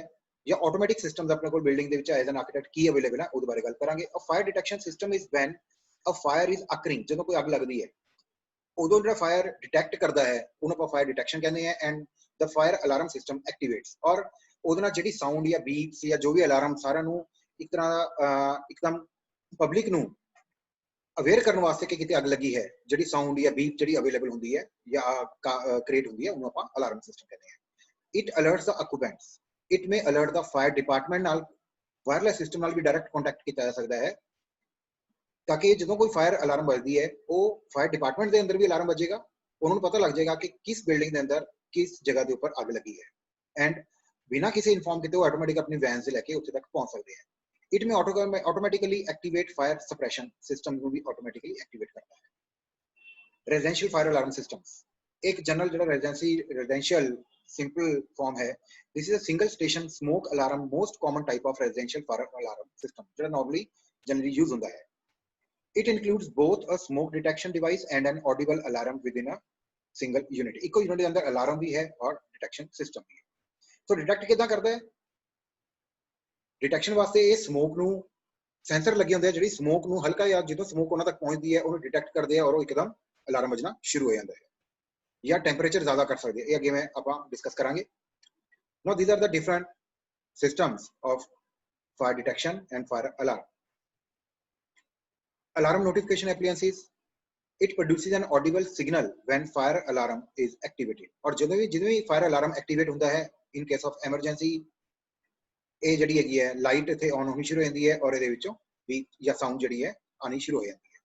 या ऑटोमेटिक सिस्टम्स अपने को बिल्डिंग दे विच एज एन आर्किटेक्ट की अवेलेबल है ਉਹਦੇ ਬਾਰੇ ਗੱਲ ਕਰਾਂਗੇ. A fire detection system is when a fire is occurring ਜਦੋਂ ਕੋਈ ਅੱਗ ਲੱਗਦੀ ਹੈ ਉਦੋਂ ਜਿਹੜਾ ਫਾਇਰ ਡਿਟੈਕਟ ਕਰਦਾ ਹੈ ਉਹਨੂੰ ਆਪਾਂ ਫਾਇਰ ਡਿਟੈਕਸ਼ਨ ਕਹਿੰਦੇ ਆ and the fire alarm system activates ਔਰ ਉਹਦੇ ਨਾਲ ਜਿਹੜੀ ਸਾਊਂਡ ਜਾਂ ਬੀਪਸ ਜਾਂ ਜੋ ਵੀ ਅਲਾਰਮ ਸਾਰਿਆਂ ਨੂੰ ਇੱਕ ਤਰ੍ਹਾਂ ਦਾ ਇੱਕਦਮ ਪਬਲਿਕ ਨੂੰ ਅਵੇਅਰ ਕਰਨ ਵਾਸਤੇ ਕਿ ਕਿਤੇ ਅੱਗ ਲੱਗੀ ਹੈ ਜਿਹੜੀ ਸਾਊਂਡ ਜਾਂ ਬੀਪ ਜਿਹੜੀ ਅਵੇਲੇਬਲ ਹੁੰਦੀ ਹੈ ਜਾਂ ਕ੍ਰੀਏਟ ਹੁੰਦੀ ਹੈ ਉਹਨੂੰ ਆਪਾਂ ਅਲਾਰਮ ਸਿਸਟਮ ਕਹਿੰਦੇ ਆ. It alerts the occupants. It may alert the fire department ਨਾਲ ਵਾਇਰਲੈਸ ਸਿਸਟਮ ਨਾਲ ਵੀ ਡਾਇਰੈਕਟ ਕੰਟੈਕਟ ਕੀਤਾ ਜਾ ਸਕਦਾ ਹੈ ਤਾਂ ਕਿ ਜਦੋਂ ਕੋਈ ਫਾਇਰ ਅਲਾਰਮ ਵੱਜਦੀ ਹੈ ਉਹ ਫਾਇਰ ਡਿਪਾਰਟਮੈਂਟ ਦੇ ਅੰਦਰ ਵੀ ਅਲਾਰਮ ਵੱਜੇਗਾ ਉਹਨਾਂ ਨੂੰ ਪਤਾ ਲੱਗ ਜਾਏਗਾ ਕਿ ਕਿਸ ਬਿਲਡਿੰਗ ਦੇ ਅੰਦਰ ਕਿਸ ਜਗ੍ਹਾ ਦੇ ਉੱਪਰ ਅੱਗ ਲੱਗੀ ਹੈ ਐਂਡ ਬਿਨਾਂ ਕਿਸੇ ਇਨਫੋਰਮ ਕੀਤੇ ਉਹ ਆਟੋਮੈਟਿਕ ਆਪਣੀ ਵੈਨ से लेके ਉੱਥੇ ਤੱਕ ਪਹੁੰਚ ਸਕਦੇ हैं. It may automatically activate fire suppression system ਨੂੰ ਵੀ automatically activate ਕਰਦਾ ਹੈ. Residential fire alarm systems एक जनरल ਜਿਹੜਾ residential simple form है. This is a single station smoke alarm, most common type of residential fire alarm system ਜਿਹੜਾ normally generally use ਹੁੰਦਾ ਹੈ. It includes both a smoke detection device and an audible alarm within a single unit. ਇੱਕੋ unit ਦੇ ਅੰਦਰ alarm ਵੀ ਹੈ ਔਰ detection system भी है. So डिटेक्ट ਕਿਦਾਂ ਕਰਦਾ ਹੈ डिटेक्शन ਵਾਸਤੇ ਇਹ ਸਮੋਕ ਨੂੰ ਸੈਂਸਰ ਲੱਗੇ ਹੁੰਦੇ ਆ ਜਿਹੜੀ ਸਮੋਕ ਨੂੰ ਹਲਕਾ ਜਿਹਾ ਜਦੋਂ ਸਮੋਕ ਉਹਨਾਂ ਤੱਕ ਪਹੁੰਚਦੀ ਹੈ ਉਹਨੂੰ ਡਿਟੈਕਟ ਕਰਦੇ ਆ ਔਰ ਉਹ ਇੱਕਦਮ ਅਲਾਰਮ ਵੱਜਣਾ ਸ਼ੁਰੂ ਹੋ ਜਾਂਦਾ ਹੈ ਜਾਂ ਟੈਂਪਰੇਚਰ ਜ਼ਿਆਦਾ ਕਰ ਸਕਦੇ ਇਹ ਅੱਗੇ ਮੈਂ ਆਪਾਂ ਡਿਸਕਸ ਕਰਾਂਗੇ. Now these are the different systems of fire detection and fire alarm. Alarm notification appliances. It produces an audible signal when fire alarm is activated. और ਜਦੋਂ ਵੀ fire alarm activate ਹੁੰਦਾ ਹੈ in case of emergency ਇਹ ਜਿਹੜੀ ਹੈਗੀ ਹੈ light ਇੱਥੇ ਆਨ ਹੋਣੀ ਸ਼ੁਰੂ ਹੋ ਜਾਂਦੀ ਹੈ ਔਰ ਇਹਦੇ ਵਿੱਚੋਂ ਬੀਪ ਜਾਂ ਸਾਊਂਡ ਜਿਹੜੀ ਹੈ ਆਣੀ ਸ਼ੁਰੂ ਹੋ ਜਾਂਦੀ ਹੈ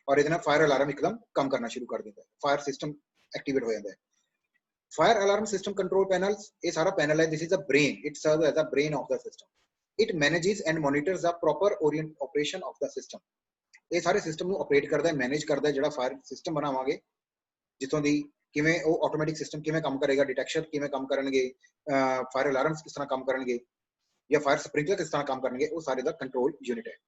ਔਰ ਇਹਦੇ ਨਾਲ ਫਾਇਰ ਅਲਾਰਮ ਇੱਕਦਮ ਕੰਮ ਕਰਨਾ ਸ਼ੁਰੂ ਕਰ ਦਿੰਦਾ ਹੈ ਫਾਇਰ ਸਿਸਟਮ ਐਕਟੀਵੇਟ ਹੋ ਜਾਂਦਾ ਹੈ. Fire alarm system control panels, ये सारा panel है. This is the brain. It serves as the brain of the system. It manages and monitors the proper operation of the system. ये सारे system ਨੂੰ operate करता है, manage करता है. ਜਿਹੜਾ fire system बनावांगे, जितों दी किमें वो automatic system किमें काम करेगा, detection किमें काम करेंगे, fire alarms किस तरह काम करेंगे, या fire sprinkler किस तरह काम करेंगे, वो सारे दा control unit है.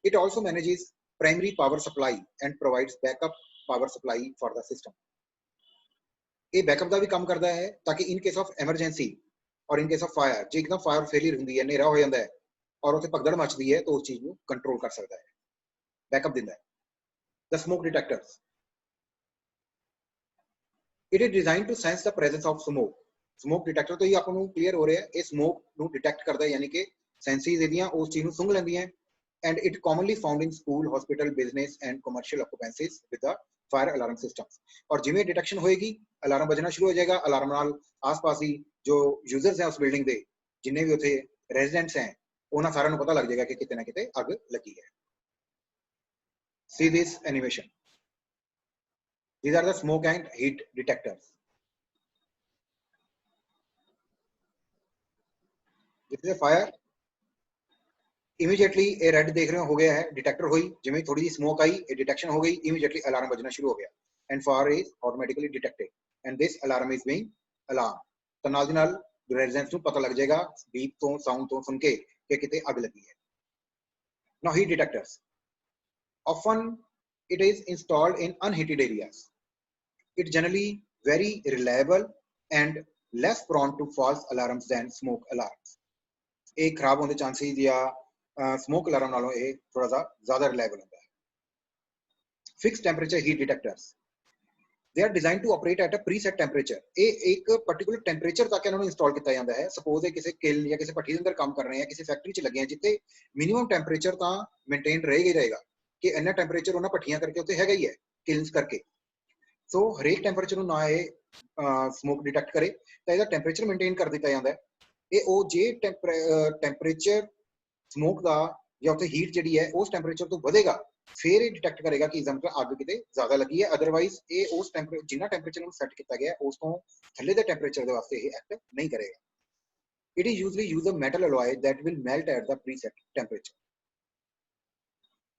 It also manages primary power supply and provides backup power supply for the system. ये बैकअप का भी काम करता है ताकि इन केस ऑफ एमरजेंसी और इन केस ऑफ फायर जो एकदम फायर फेलियर होंगी है नेरा हो जाता है और उत्थे भगदड़ मचती है तो उस चीज को कंट्रोल कर सकता है बैकअप दिंदा है. The smoke detectors. It is designed to sense the presence of smoke. Smoke detector तो ही आपको क्लियर हो रहा है ये स्मोक ਨੂੰ डिटेक्ट करता है यानी कि सेंसिस ਇਹਦੀਆਂ ਉਸ ਚੀਜ਼ ਨੂੰ ਸੁੰਘ ਲੈਂਦੀਆਂ and it commonly found in school, hospital, business and commercial occupancies with the fire alarm systems. और जिवें डिटेक्शन होएगी अलार्म बजना शुरू हो जाएगा, अलार्म नाल आस-पास ही जो यूजर्स हैं उस बिल्डिंग दे जिन्ने भी उथे रेजिडेंट्स हैं उन्हां सारिਆਂ ਨੂੰ पता लग जाएगा कि किते ना किते अग लगी है. See this animation. These are the smoke and heat detectors. This is a fire. Immediately A red देख रहे हो गया है, डिटेक्टर हुई, जिवें थोड़ी जी स्मोक आई, ए डिटेक्शन हो गई, इमीडिएटली अलार्म बजना शुरू हो गया and fire is automatically detected and this alarm is being alarm. तो नाल दी नाल रेजिडेंट्स ਨੂੰ पता लग जाएगा बीप तो साउंड तो सुन के कि किते अग लगी है. Now heat detectors often it is installed in unheated areas. It generally very reliable and less prone to false alarms than smoke alarms. एक खराब होने चांसेस या स्मोक अलार्म नालों ये थोड़ा सा ज्यादा रिलायबल होता है. Fixed temperature heat detectors they are designed to operate at a preset temperature. ये एक पर्टिकुलर टेंपरेचर तक इन्होंने इंस्टॉल किया जाता है. सपोज है किसी किल या किसी भट्ठी के अंदर काम कर रहे हैं, किसी फैक्ट्री च लगे हैं जिथे मिनिमम टेंपरेचर तो मेनटेन रहेगा ही रहेगा कि इन्ना टेंपरेचर उन्हें भट्ठियां करके उत्ते हैगा ही है किल्स करके. सो हरेक टेंपरेचर ना ये स्मोक डिटेक्ट करे तो इसका टेंपरेचर मेनटेन कर दिता जाता है. ये ओ जे टेंपरेचर स्मोक का या उत्ते हीट जिहड़ी है उस टेंपरेचर तो बढ़ेगा फिर ये डिटेक्ट करेगा कि इसका मतलब अग किते ज्यादा लगी है. अदरवाइज ये उस टेंपरेचर जिन्ना टेंपरेचर सेट किया गया उस तो थल्ले दे टेंपरेचर दे वास्ते ये एक्ट नहीं करेगा. It is usually use a metal alloy that will melt at the preset temperature.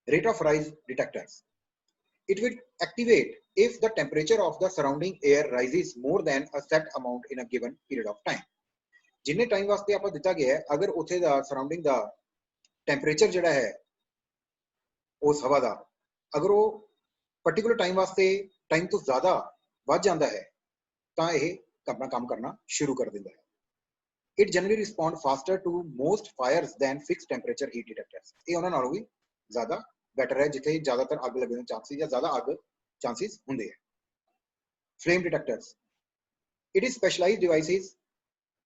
Rate of rise detectors it will activate if the temperature of the surrounding air rises more than a set amount in a given period of time. जिन्ने time वास्ते आपको दिता गया है अगर उथे दा surrounding दा टेंपरेचर जिहड़ा है उस हवा दा अगर वो पर्टिकुलर टाइम वास्ते टाइम तो ज्यादा बढ़ जाता है तो यह अपना काम करना शुरू कर देता है. It generally respond faster to most fires than fix temperature heat detectors. ये उन्हां नालों भी ज्यादा बेटर है जिथे ज्यादातर अग लगने के चांसेस या ज्यादा अग चांसेस होंगे. Flame detectors it is specialized devices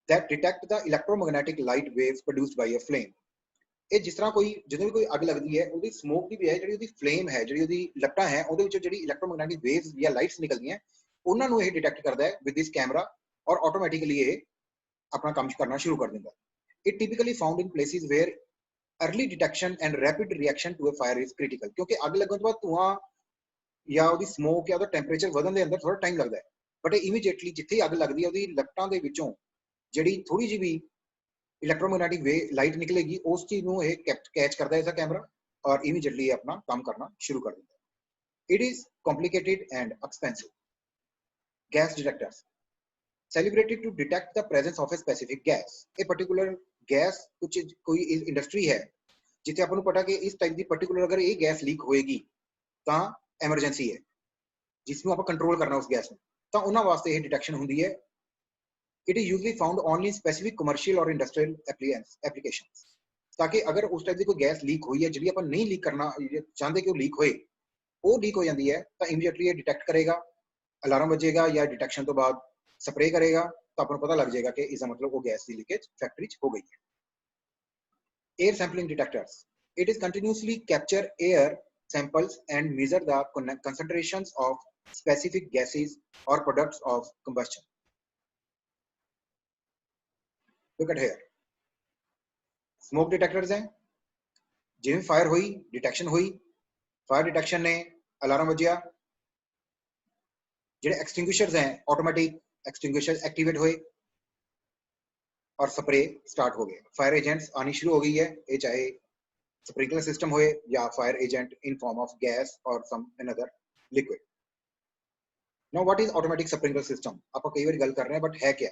that detect the electromagnetic light waves produced by a flame. ये जिस तरह कोई ਜਦੋਂ भी कोई अग लगती है ਉਹਦੀ स्मोक की भी है ਜਿਹੜੀ ਉਹਦੀ फ्लेम है ਜਿਹੜੀ ਉਹਦੀ ਲਪਟਾਂ है ਉਹਦੇ ਵਿੱਚੋਂ ਜਿਹੜੀ ਇਲੈਕਟ੍ਰੋਮੈਗਨੈਟਿਕ वेव्स या लाइट्स निकलਦੀਆਂ ਉਹਨਾਂ ਨੂੰ ਇਹ डिटेक्ट करता है विद दिस कैमरा और ऑटोमेटिकली ये अपना काम करना शुरू कर देता है. It typically found in places where early detection and rapid reaction to a fire is critical. क्योंकि अग लगने के बाद धुआं या ਉਹਦੀ स्मोक या ਉਹਦਾ ਟੈਂਪਰੇਚਰ ਵਧਣ ਦੇ ਅੰਦਰ ਥੋੜਾ ਟਾਈਮ ਲੱਗਦਾ ਹੈ ਬਟ ਇਮੀਡੀਏਟਲੀ ਜਿੱਥੇ ਅੱਗ ਲੱਗਦੀ ਹੈ ਉਹਦੀ ਲਪਟਾਂ ਦੇ ਵਿੱਚੋਂ ਜਿਹੜੀ ਥੋੜੀ ਜਿਹੀ ਵੀ इलेक्ट्रोमैग्नेटिक वे लाइट निकलेगी उस चीज को यह कैच करता है इसका कैमरा और इमीडिएटली अपना काम करना शुरू कर देता है. It is complicated and expensive. Gas detectors calibrated to detect the presence of a specific gas. A particular gas कुछ कोई इंडस्ट्री है जिथे आपको पता कि इस टाइप की पर्टिकुलर अगर ये गैस लीक होएगी तो एमरजेंसी है जिसमें आप कंट्रोल करना उस गैस में तो उन्होंने वास्ते ये डिटेक्शन होंगी है. It is usually found only in specific commercial or industrial applications. ताकि अगर उस टाइप की कोई गैस लीक हुई है जिहड़ी अपन नहीं लीक करना चाहते कि वो लीक होए वो लीक हो जाती है तो इमीडिएटली ये डिटेक्ट करेगा, अलार्म बजेगा या डिटेक्शन तो बाद स्प्रे करेगा तो अपन पता लग जाएगा कि इसका मतलब वो गैस की लीकेज फैक्ट्री हो गई है. Air sampling detectors it is continuously capture air samples and measure the concentrations of specific gases or products of combustion. Look at here. Smoke detectors हैं जिवें फायर हुई डिटेक्शन हुई फायर डिटेक्शन ने alarm बजिया जिहड़े extinguishers हैं automatic extinguishers activate हुए और spray start हो गया. फायर एजेंट्स आनी शुरू हो गई है ये चाहे स्प्रिंकलर सिस्टम हुए या fire agent in form of gas और some another liquid. Now what is automatic sprinkler system. आप कई बार गल कर रहे हैं बट है क्या.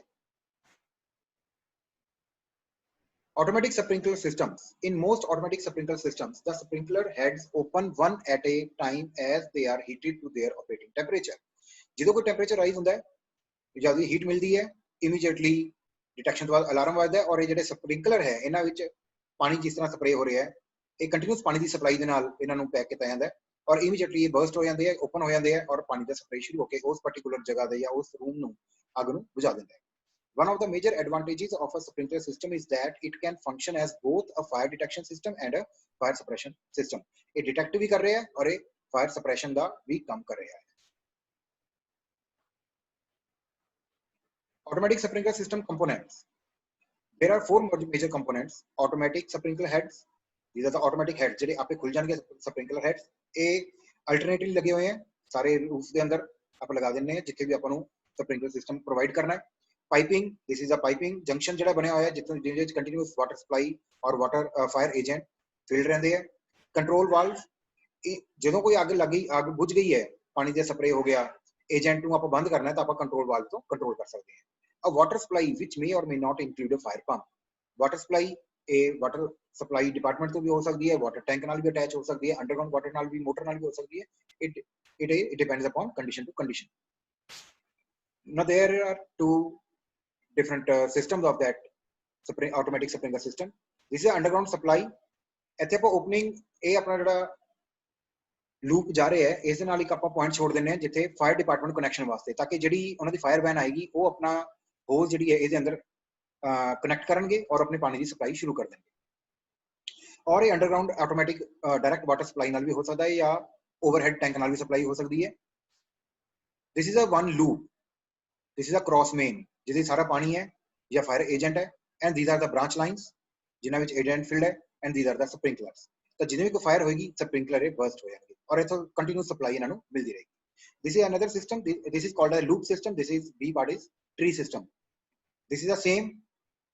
Automatic sprinkler systems. In most automatic sprinkler systems, the sprinkler heads open one at a time as they are heated to their operating temperature. जो कोई टेंपरेचर राइज होता है ज़्यादा हीट मिलती है इमीडिएटली डिटेक्शन के बाद अलार्म बजता है और ये जो स्प्रिंकलर है इन्हां विच पानी जिस तरह स्प्रे हो रहा है ये कंटिन्यूस पानी की सप्लाई के नाल इन्हां नूं पैक किया जाता है और इमीडिएटली ये बर्स्ट हो जाते हैं ओपन हो जाते हैं और पानी का स्प्रे शुरू होकर उस पर्टिकुलर जगह दे या उस रूम नूं अग नूं बुझा देता है. One of the major advantages of a sprinkler system is that it can function as both a fire detection system and a fire suppression system. ये डिटेक्ट भी कर रहे हैं और ये फायर सप्रेशन का भी काम कर रहे हैं. Automatic sprinkler system components. There are four major components. Automatic sprinkler heads. These are the automatic heads. जेडे आपे खुल जाएंगे sprinkler heads. ये alternately लगे हुए हैं सारे roofs के अंदर आप लगा देने हैं जिथे भी अपन sprinkler system provide करना है. Piping. This is a piping junction जेड़ा बने हुआ है जिथे continuous water supply और water fire agent filled रहते हैं. Control valve. ਜਦੋਂ कोई आग लगी आग बुझ गई है पानी दे स्प्रे हो गया एजेंट ਨੂੰ ਆਪਾਂ ਬੰਦ करना है तो आप कंट्रोल वाल्व तो कंट्रोल कर सकते हैं. A water supply which may or may not include a fire pump. Water supply a water supply department तो भी हो सकती है, water tank नाल भी attach हो सकती है, underground water नाल भी motor नाल भी हो सकती है. It depends upon condition to condition. Now there are two different systems of that automatic sprinkler system. This is underground supply. ਇੱਥੇ ਆਪਾਂ opening ਇਹ ਆਪਣਾ ਜਿਹੜਾ लूप जा रहे हैं इस नाल एक ਆਪਾਂ पॉइंट छोड़ देने हैं जिथे फायर डिपार्टमेंट कनेक्शन वास्ते ताकि ਜਿਹੜੀ ਉਹਨਾਂ ਦੀ फायर वैन आएगी वो अपना होल ਜਿਹੜੀ है ਇਹਦੇ ਅੰਦਰ कनेक्ट करनगे और अपने पानी की सप्लाई शुरू कर देंगे. और ये underground automatic direct water supply नाल भी हो सकता है या ओवरहेड टैंक नाल भी सप्लाई हो सकती है. This is a one loop. This is a cross main जिथे सारा पानी है या फायर एजेंट है and these are the branch lines जिन्हां विच एजेंट फील्ड है and these are the sprinklers. तो जिन्हें भी कोई फायर होगी स्प्रिंकलर बर्स्ट हो जाएंगे और इथों कंटिन्यूस सप्लाई इन्हां नूं मिलती रहेगी. This is another system. This is called a loop system. This is B part is tree system. This is the same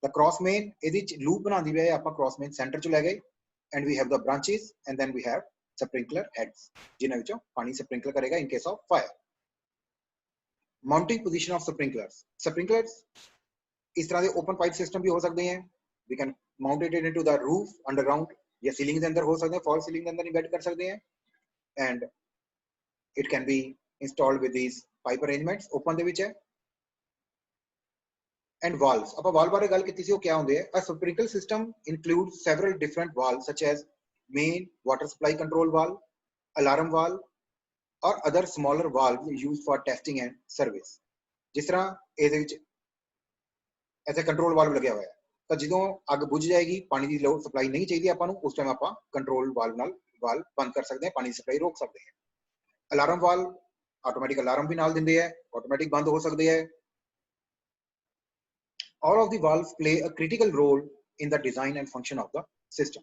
the cross main ਇਹਦੇ ਚ ਲੂਪ ਬਣਾਉਂਦੀ ਹੈ ਆਪਾਂ क्रॉस मेन सेंटर ਚ ਲੈ ਗਏ and we have the branches and then we have sprinkler heads जिन्हां विचों पानी स्प्रिंकल करेगा in case of fire. Mounting position of sprinklers. Sprinklers इस तरह के ओपन पाइप सिस्टम भी हो सकते हैं. We can mount it into the roof underground या सीलिंग के अंदर हो सकते हैं, फॉल सीलिंग के अंदर इम्बेड कर सकते हैं and it can be installed with these pipe arrangements. Open दे विच है एंड वाल्व्स. ਆਪਾਂ ਵਾਲਵ ਬਾਰੇ ਗੱਲ ਕੀਤੀ ਸੀ ਉਹ ਕੀ ਹੁੰਦੇ ਆ. A sprinkle system include several different valve such as main water supply control valve, alarm valve ਔਰ other smaller valve used for testing and service. ਜਿਸ ਤਰ੍ਹਾਂ ਇਹਦੇ ਵਿੱਚ ਇੱਥੇ ਕੰਟਰੋਲ ਵਾਲਵ ਲੱਗਿਆ ਹੋਇਆ ਹੈ ਤਾਂ ਜਦੋਂ ਅੱਗ ਬੁਝ ਜਾਏਗੀ ਪਾਣੀ ਦੀ ਲੋਡ ਸਪਲਾਈ ਨਹੀਂ ਚਾਹੀਦੀ ਆਪਾਂ ਨੂੰ ਉਸ ਟਾਈਮ ਆਪਾਂ ਕੰਟਰੋਲ ਵਾਲਵ ਨਾਲ ਵਾਲਵ ਬੰਦ ਕਰ ਸਕਦੇ ਹਾਂ, ਪਾਣੀ ਦੀ ਸਪਲਾਈ ਰੋਕ ਸਕਦੇ ਹਾਂ. ਅਲਾਰਮ ਵਾਲਵ ਆਟੋਮੈਟਿਕ ਅਲਾਰਮ ਵੀ ਨਾਲ ਦਿੰਦੇ ਆ, ਆਟੋਮੈਟਿਕ ਬੰਦ ਹੋ ਸਕਦੇ ਆ. All of the valves play a critical role in the design and function of the system.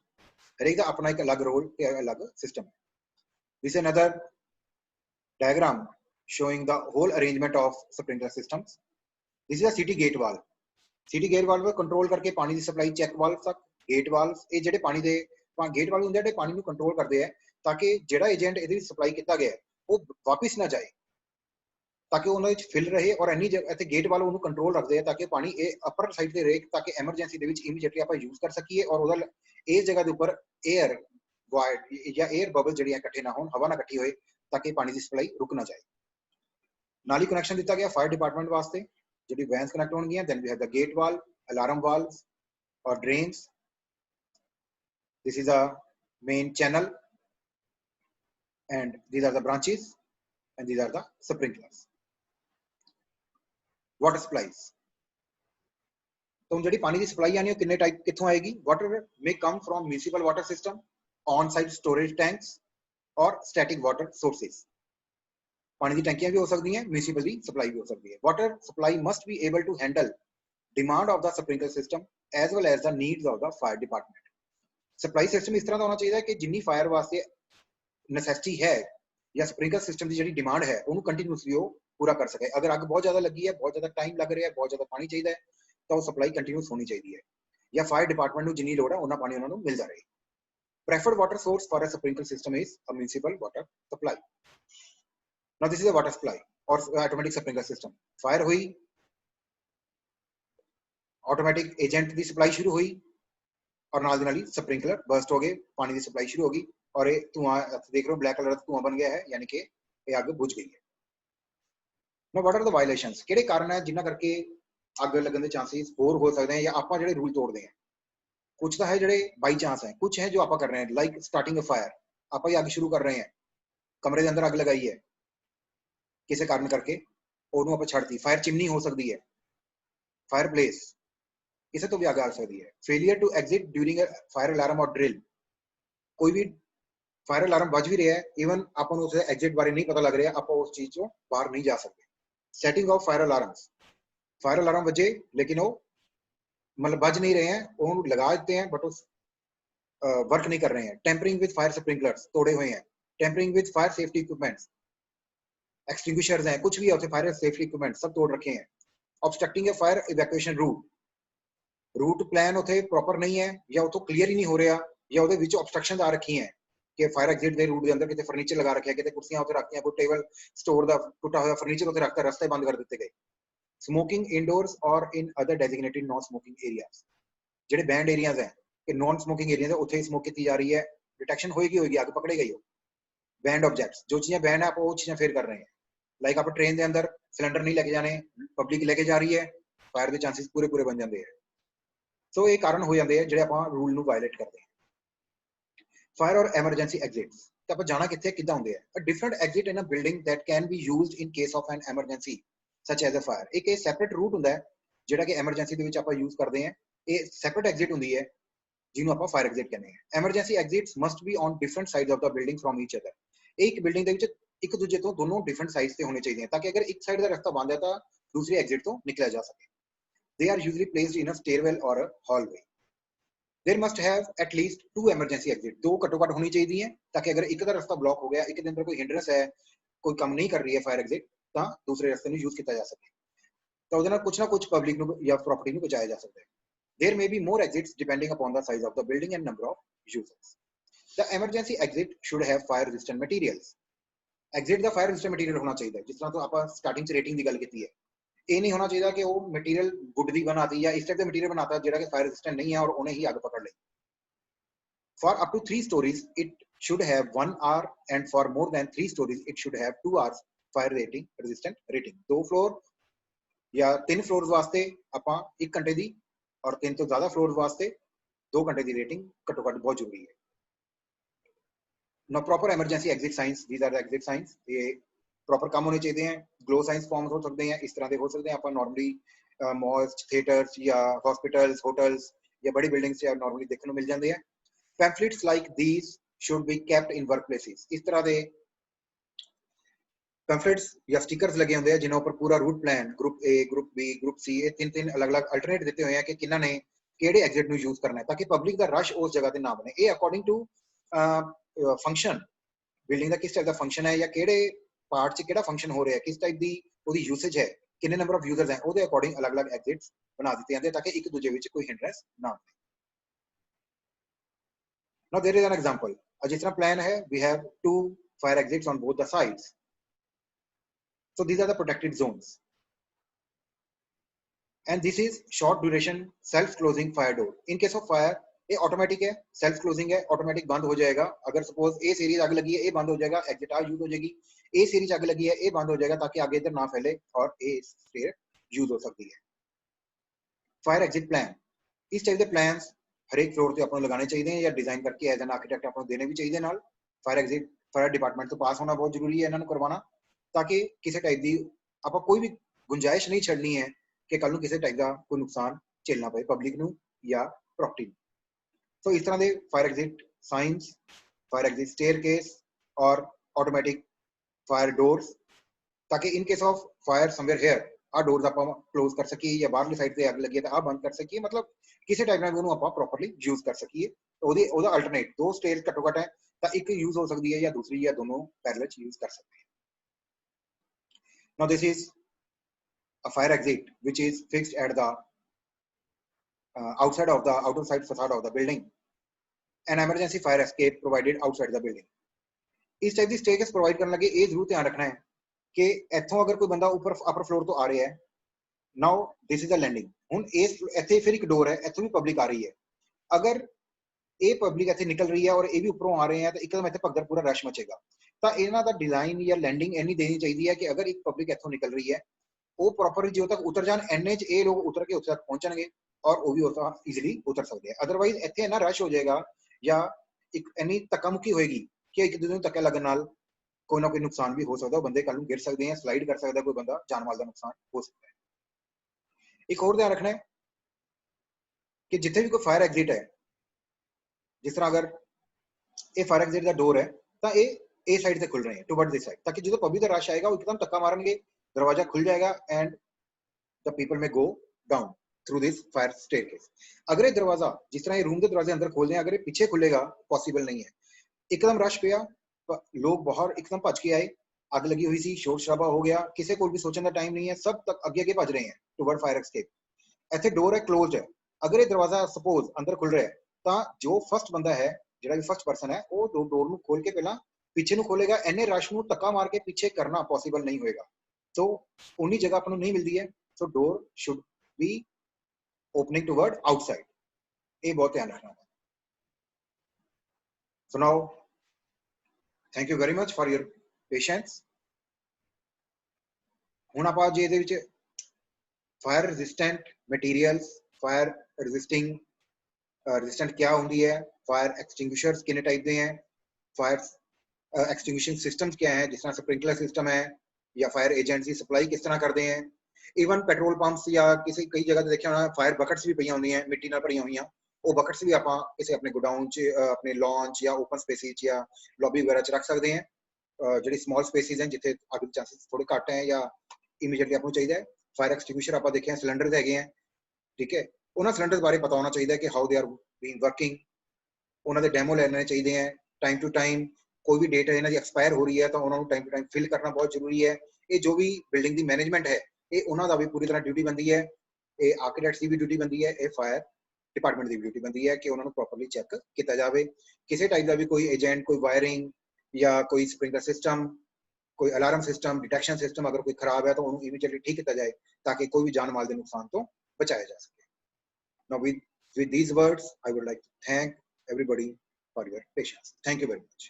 हर एक का अपना एक अलग रोल या अलग सिस्टम है. This is another diagram showing the whole arrangement of sprinkler systems. This is a city gate valve. City gate valve control करके पानी की सप्लाई चेक वाल्व तक गेट वाल्व ये ਜਿਹੜੇ ਪਾਣੀ ਦੇ गेट वाल्व ਹੁੰਦੇ ਜਿਹੜੇ ਪਾਣੀ ਨੂੰ ਕੰਟਰੋਲ ਕਰਦੇ ਆ ਤਾਂ ਕਿ ਜਿਹੜਾ ਏਜੰਟ ਇਹਦੀ ਸਪਲਾਈ ਕੀਤਾ ਗਿਆ ਉਹ ਵਾਪਸ ਨਾ ਜਾਏ ताकि ਉਹਨਾਂ ਵਿੱਚ ਫਿਲ ਰਹੇ ਔਰ ਇੰਨੀ ਇੱਥੇ ਗੇਟ ਵਾਲ ਉਹਨੂੰ ਕੰਟਰੋਲ ਰੱਖਦੇ ਆ ਤਾਂ ਕਿ ਪਾਣੀ ਇਹ ਅਪਰ ਸਾਈਡ ਤੇ ਰਹੇ ਤਾਂ ਕਿ ਐਮਰਜੈਂਸੀ ਦੇ ਵਿੱਚ ਇਮੀਡੀਏਟਲੀ ਆਪਾਂ ਯੂਜ਼ ਕਰ ਸਕੀਏ ਔਰ ਉਹਦਾ ਇਸ ਜਗ੍ਹਾ ਦੇ ਉੱਪਰ 에ਅਰ ਵਾਇਡ ਜਾਂ 에ਅਰ ਬਬਲ ਜਿਹੜੀਆਂ ਇਕੱਠੇ ਨਾ ਹੋਣ, ਹਵਾ ਨਾ ਇਕੱਠੀ ਹੋਏ ਤਾਂ ਕਿ ਪਾਣੀ ਦੀ ਸਪਲਾਈ ਰੁਕ ਨਾ ਜਾਏ. ਨਾਲ ਹੀ ਕਨੈਕਸ਼ਨ ਦਿੱਤਾ ਗਿਆ ਫਾਇਰ ਡਿਪਾਰਟਮੈਂਟ ਵਾਸਤੇ ਜਿਹੜੀ ਵੈਨਸ ਕਨੈਕਟ ਹੋਣਗੀਆਂ. Then we have the gate valve, alarm valves ਔਰ drains. This is a main channel and these are the branches and these are the sprinklers. Water supplies. तो जी पानी की supply आनी कितने type कितों आएगी. Water may come from municipal water system, on site storage tanks और static water sources. पानी की टैंकियां भी हो सकती हैं, म्यूनिसिपल की सप्लाई भी हो सकती है. Water supply must be able to handle demand of the sprinkler system as well as the needs of the fire department. Supply system इस तरह का होना चाहिए कि जिन्नी फायर वास्ते नैसेसिटी है या स्प्रिंकलर सिस्टम की जी डिमांड है उन्होंने कंटिन्यूसली पूरा कर सके. अगर अग बहुत ज्यादा लगी है, बहुत ज्यादा टाइम लग रहा है, बहुत ज्यादा पानी चाहिए तो सप्लाई कंटिन्यूस होनी चाहिए है या फायर डिपार्टमेंट को जिन्नी लोड़ है उन्ना पानी उन्होंने मिलता रहे. Preferred water source for a sprinkler system is a municipal water supply. Now this is a water supply और ऑटोमेटिक स्प्रिंकलर सिस्टम. फायर हुई, ऑटोमेटिक एजेंट की सप्लाई शुरू हुई और नाल दी नाल ही स्प्रिंकलर बर्स्ट हो गए, पानी की सप्लाई शुरू होगी और ये धुआं देख रहे हो ब्लैक कलर का धुआं बन गया है यानी कि ये अग बुझ गई है. Now what are the violations? ਕਿਹੜੇ ਕਾਰਨ ਹੈ ਜਿਨ੍ਹਾਂ ਕਰਕੇ ਅੱਗ ਲੱਗਣ ਦੇ ਚਾਂसेस ਹੋਰ ਹੋ ਸਕਦੇ हैं या ਆਪਾਂ ਜਿਹੜੇ ਰੂਲ ਤੋੜਦੇ हैं. कुछ ਤਾਂ ਹੈ ਜਿਹੜੇ ਬਾਈ ਚਾਂਸ ਹੈ, कुछ है जो ਆਪਾਂ कर रहे हैं लाइक स्टार्टिंग अ फायर. ਆਪਾਂ ਹੀ ਅੱਗ ਸ਼ੁਰੂ ਕਰ ਰਹੇ हैं, ਕਮਰੇ ਦੇ ਅੰਦਰ ਅੱਗ ਲਗਾਈ ਹੈ ਕਿਸੇ ਕਾਰਨ ਕਰਕੇ ਉਹਨੂੰ ਆਪਾਂ ਛੱਡਤੀ. फायर चिमनी हो सकती है फायर प्लेस इसे तो भी आगे आ सकती है। Failure to exit during fire alarm और ड्रिल, कोई भी फायर अलार्म बज भी रहा है, इवन अपन उसे एग्जिट बारे नहीं पता लग रहा है, आप उस चीज को बाहर नहीं जा सकते। सेटिंग ऑफ फायर अलार्म बजे लेकिन वो मतलब बज नहीं रहे हैं, वो लगा देते हैं बट उस वर्क नहीं कर रहे हैं। टेम्परिंग विद फायर स्प्रिंकलर्स तोड़े हुए हैं। Tampering with fire safety equipments, extinguishers हैं, कुछ भी होते फायर सेफ्टी इक्विपमेंट सब तोड़ रखे हैं। ऑब्स्ट्रक्टिंग ए फायर इवैक्यूएशन रूट प्लान उथे प्रॉपर नहीं है, या वो तो क्लियर ही नहीं हो रहा, या ਉਹਦੇ ਵਿੱਚ ऑब्स्ट्रक्शन आ रखी हैं कि फायर एग्जिट के रूट के अंदर कितने फर्नीचर लगा रखे हैं, कितने कुर्सियां उते रखती हैं, कोई टेबल स्टोर का टूटा हुआ फर्नीचर उते रखता, रास्ते बंद कर दिए गए। स्मोकिंग इंडोर्स और in other designated non smoking areas, ਜਿਹੜੇ बैंड एरियाज हैं कि नॉन स्मोकिंग एरिया है उथे स्मोक की जा रही है, डिटेक्शन होगी आगे पकड़ेगा ही हो। बैंड ऑब्जेक्ट्स, जो चीजें बैंड है आप वो चीजें फेर कर रहे हैं, लाइक आप ट्रेन के अंदर सिलेंडर नहीं लेके जाने, पब्लिक लेके जा रही है, फायर के चांसेस पूरे बन जाते हैं। सो ये कारण हो जाते हैं ਜਿਹੜੇ ਆਪਾਂ रूल ਨੂੰ वायलेट करते हैं। फायर और एमरजेंसी एग्जिट्स, तो आप जाना कितने किदा होंगे है। A different exit in a building that can be used in case of an emergency such as a fire, एक सैपरेट रूट ਹੁੰਦਾ ਹੈ ਜਿਹੜਾ ਕਿ ਐਮਰਜੈਂਸੀ ਦੇ ਵਿੱਚ ਆਪਾਂ ਯੂਜ਼ ਕਰਦੇ ਹਾਂ। ਇਹ ਸੈਪਰੇਟ ਐਗਜ਼ਿਟ ਹੁੰਦੀ ਹੈ ਜਿਹਨੂੰ ਆਪਾਂ ਫਾਇਰ ਐਗਜ਼ਿਟ ਕਹਿੰਦੇ ਹਾਂ। Emergency exits must be on different sides of the building from each other, ਇਹ ਇੱਕ ਬਿਲਡਿੰਗ ਦੇ ਵਿੱਚ ਇੱਕ ਦੂਜੇ ਤੋਂ ਦੋਨੋਂ ਡਿਫਰੈਂਟ ਸਾਈਡਸ ਤੇ ਹੋਣੇ ਚਾਹੀਦੇ ਹਨ, ਤਾਂ ਕਿ ਅਗਰ ਇੱਕ ਸਾਈਡ ਦਾ ਰਸਤਾ ਬੰਦ ਹੈ ਤਾਂ ਦੂਸਰੀ ਐਗਜ਼ਿਟ ਤੋਂ ਨਿਕਲਿਆ ਜਾ ਸਕੇ। They are usually placed in a stairwell or a hallway. There must have at least 2 emergency exit, दो घट्टो घट होनी चाहिए, ताकि अगर एक का रास्ता ब्लॉक हो गया, एक के अंदर कोई हिंड्रेंस है, कोई काम नहीं कर रही है फायर एग्जिट, तो दूसरे रास्ते में यूज किया जा सके, तो उसदे नाल कुछ ना कुछ पब्लिक नु या प्रॉपर्टी नु बचाया जा सकता है। There may be more exits depending upon the size of the building and number of users. The emergency exit should have fire resistant materials, exit दा फायर रेजिस्टेंट मटीरियल होना चाहिए, जिस तरह तो आप स्टार्टिंग से रेटिंग की गल की है। ये नहीं होना चाहिए कि वो मटीरियल वुड दी बनाती या इस टाइप का मटीरियल बनाता है जो कि फायर रेजिस्टेंट नहीं है और उन्हें ही आग पकड़ ले। For up to 3 stories, it should have 1 hour, and for more than 3 stories, it should have 2 hours fire rating resistant rating. 2 floor या 3 फ्लोर्स वास्ते ਆਪਾਂ 1 घंटे दी और 3 तो ज्यादा फ्लोर्स वास्ते 2 घंटे दी रेटिंग घट्टो घट बहुत जरूरी है। Now proper emergency exit signs, these are the exit signs, ये प्रॉपर काम होने चाहिए हैं। ग्लो साइंस फॉर्म हो सकते हैं, इस तरह के हो सकते हैं। आप नॉर्मली मॉल्स, थिएटर्स या हॉस्पिटल्स, होटल्स या बड़ी बिल्डिंग्स या नॉर्मली देखने को मिल जाते हैं। Pamphlets like these should be kept in workplaces, इस तरह दे पैम्फलेट्स या स्टिकर्स लगे होंगे हैं जिन्हों पर पूरा route plan, group A, group B, group C, ये 3 अलग अलग अल्टरनेट देते हुए हैं कि किन्ना ने केड़े एग्जिट नु यूज करना है, ताकि पब्लिक का रश उस जगह ते ना बने। ये अकॉर्डिंग टू फंक्शन, बिल्डिंग का किस टाइप का फंक्शन है या केड़े पार्ट च केड़ा फंक्शन हो रहा है, किस टाइप दी ओदी यूसेज है, कितने नंबर ऑफ यूजर्स हैं, ओदे अकॉर्डिंग अलग अलग एग्जिट्स बना दिते हैं ताकि एक दूसरे विच कोई हिंड्रेंस ना हो। Now there is an example. जिस तरह plan है, we have 2 fire exits on both the sides. So these are the protected zones. And this is short duration self-closing fire door. In case of fire, ये automatic है, self closing है, automatic बंद हो जाएगा। अगर suppose ए series आग लगी है, ए बंद हो जाएगा, एग्जिट आ यूज हो जाएगी। ए सीरीज आग लगी है, ए बंद हो जाएगा ताकि आगे इधर ना फैले और ए स्टेयर यूज हो सकती है। फायर एग्जिट प्लान, इस टाइप के प्लान्स हर एक फ्लोर से अपन लगाने चाहिए या डिजाइन करके एज एन आर्किटेक्ट अपन देने भी चाहिए। नाल फायर एग्जिट फायर डिपार्टमेंट तो पास होना बहुत जरूरी है इन्होंने करवाना, ताकि किसी टाइप की आप कोई भी गुंजाइश नहीं छड़नी है कि कल किसी टाइप का कोई नुकसान झेलना पे पब्लिक नू या प्रॉपर्टी। तो इस तरह के fire exit signs, fire exit staircase और ऑटोमेटिक फायर डोर्स, ताकि in case of fire somewhere here a doors आप क्लोज कर सकिए या बाहरली साइड से आग लगी है तो आ बंद कर सकिए, मतलब किसी टाइप ਨਾਲ ਉਹਨੂੰ ਆਪਾਂ ਪ੍ਰੋਪਰਲੀ ਯੂਜ਼ ਕਰ ਸਕੀਏ। ਉਹਦਾ ਅਲਟਰਨੇਟ 2 ਸਟੇਅਰ ਘੱਟੋ ਘੱਟ ਹੈ ਤਾਂ ਇੱਕ ਯੂਜ਼ ਹੋ ਸਕਦੀ ਹੈ ਜਾਂ ਦੂਸਰੀ ਜਾਂ ਦੋਨੋਂ ਪੈਰਲਲ ਚ ਯੂਜ਼ ਕਰ ਸਕਦੇ हैं। Now this is a fire exit which is fixed at the outside of the outer side facade of the building. An emergency fire escape provided outside the building. इस टाइप की staircase provide करने लगे ये जरूर ध्यान रखना है कि इथों अगर कोई बंदा ऊपर अपर फ्लोर तो आ रहा है, now this is a landing, हुण इस इत्थे फिर एक डोर है, इत्थों भी पब्लिक आ रही है। अगर ये पब्लिक इत्थे निकल रही है और ये भी ऊपरों आ रहे हैं तो एकदम इत्थे भगदड़ पूरा रश मचेगा। तो इन्हां दा डिजाइन या लैंडिंग इन्नी देनी चाहिए है कि अगर एक पब्लिक इत्थों निकल रही है वो प्रॉपर जो तक उतर जान, एने च ये लोग उतर के उत्थे तक पहुंचणगे और वो भी उत्थे ईजिली उतर सकते हैं। अदरवाइज इत्थे इन्ना रश हो जाएगा या एक इन्नी धक्का मुक्की होएगी कि एक दूसरे नूं धक्के लगन नाल कोई ना कोई नुकसान भी हो सकता है, बंदे कल नूं गिर सकते हैं, स्लाइड कर सकता है कोई बंदा, जान माल का नुकसान हो सकता है। एक और ध्यान रखना है कि जिथे भी कोई फायर एग्जिट है, जिस तरह अगर ये फायर एग्जिट का डोर है तो ये साइड से खुल रहे हैं टुवर्ड्स दिस साइड, ताकि जो पब्लिक का रश आएगा वो एकदम धक्का मारेंगे, दरवाजा खुल जाएगा एंड द पीपल में go down through this fire staircase. अगर ये दरवाजा जिस तरह ये रूम के दरवाजे अंदर खोल दें, अगर ये पीछे खुलेगा पॉसिबल नहीं है। एकदम रश पिया, लोग बाहर एकदम भज के आए, अग लगी हुई सी, शोर शराबा हो गया, किसी को भी सोचने का टाइम नहीं है, सब तक अगे अगे भज रहे हैं टुवर्ड फायर एस्केप। ऐसे डोर है क्लोज है, अगर ये दरवाजा सपोज अंदर खुल रहा है तो जो फर्स्ट बंदा है, ਜਿਹੜਾ ਵੀ फर्स्ट पर्सन है, वो डोर ਨੂੰ खोल के पहला पीछे ਨੂੰ खोलेगा। एने रश ਨੂੰ ਧੱਕਾ मार के पीछे करना पॉसिबल नहीं होएगा, तो उन्नी जगह अपन नहीं मिलती है। So door should be opening toward outside, ये बहुत ध्यान रखना है। So now thank you very much for your patience. ਹੁਣ ਆਪਾਂ ਜੇ ਇਹਦੇ ਵਿੱਚ fire resistant materials, fire resisting resistant क्या होंगी है, फायर एक्सटिंग्विशर्स कितने टाइप के हैं, फायर एक्सटिंग्विशिंग सिस्टम्स क्या है, जिस तरह स्प्रिंकलर सिस्टम है या फायर एजेंट्स की सप्लाई किस तरह करते हैं। इवन पेट्रोल पंप्स या किसी कई जगह देखा होना फायर बकट्स भी पई होंगी हैं मिट्टी नाल भरियां हुई, वो बकट्स भी आप किसी अपने गोडाउन च अपने लॉन्च या ओपन स्पेसिस या लॉबी वगैरह च रख सकते हैं। ਜਿਹੜੀ स्मॉल स्पेसिस हैं जिथे अग के चांसेस थोड़े घट हैं या इमीडिएटली आपको चाहिए। फायर एक्सटिंग्विशर आप देखे सिलेंडर है, ठीक है, उन्होंने सिलेंडर बारे पता होना चाहिए कि how they are being working, उन्होंने डेमो लेने चाहिए हैं टाइम टू टाइम। कोई भी डेट है इन्होंने एक्सपायर हो रही है तो उन्होंने टाइम टू टाइम फिल करना बहुत जरूरी है। ये जो भी बिल्डिंग की मैनेजमेंट है, ये उन्होंने भी पूरी तरह ड्यूटी बनती है, ये आर्कीटेक्ट्स की भी ड्यूटी बनती है, ये फायर डिपार्टमेंट की ड्यूटी बनती है कि उन्होंने प्रॉपरली चेक किया जाए। किसी टाइप का भी कोई एजेंट, कोई वायरिंग या कोई स्प्रिंकलर सिस्टम, कोई अलार्म सिस्टम, डिटेक्शन सिस्टम अगर कोई खराब है तो उन्होंने इमीडिएटली ठीक किया जाए ताकि कोई भी जान माल के नुकसान तो बचाया जा सके। Now with these words I would like to thank everybody for your patience. Thank you very much.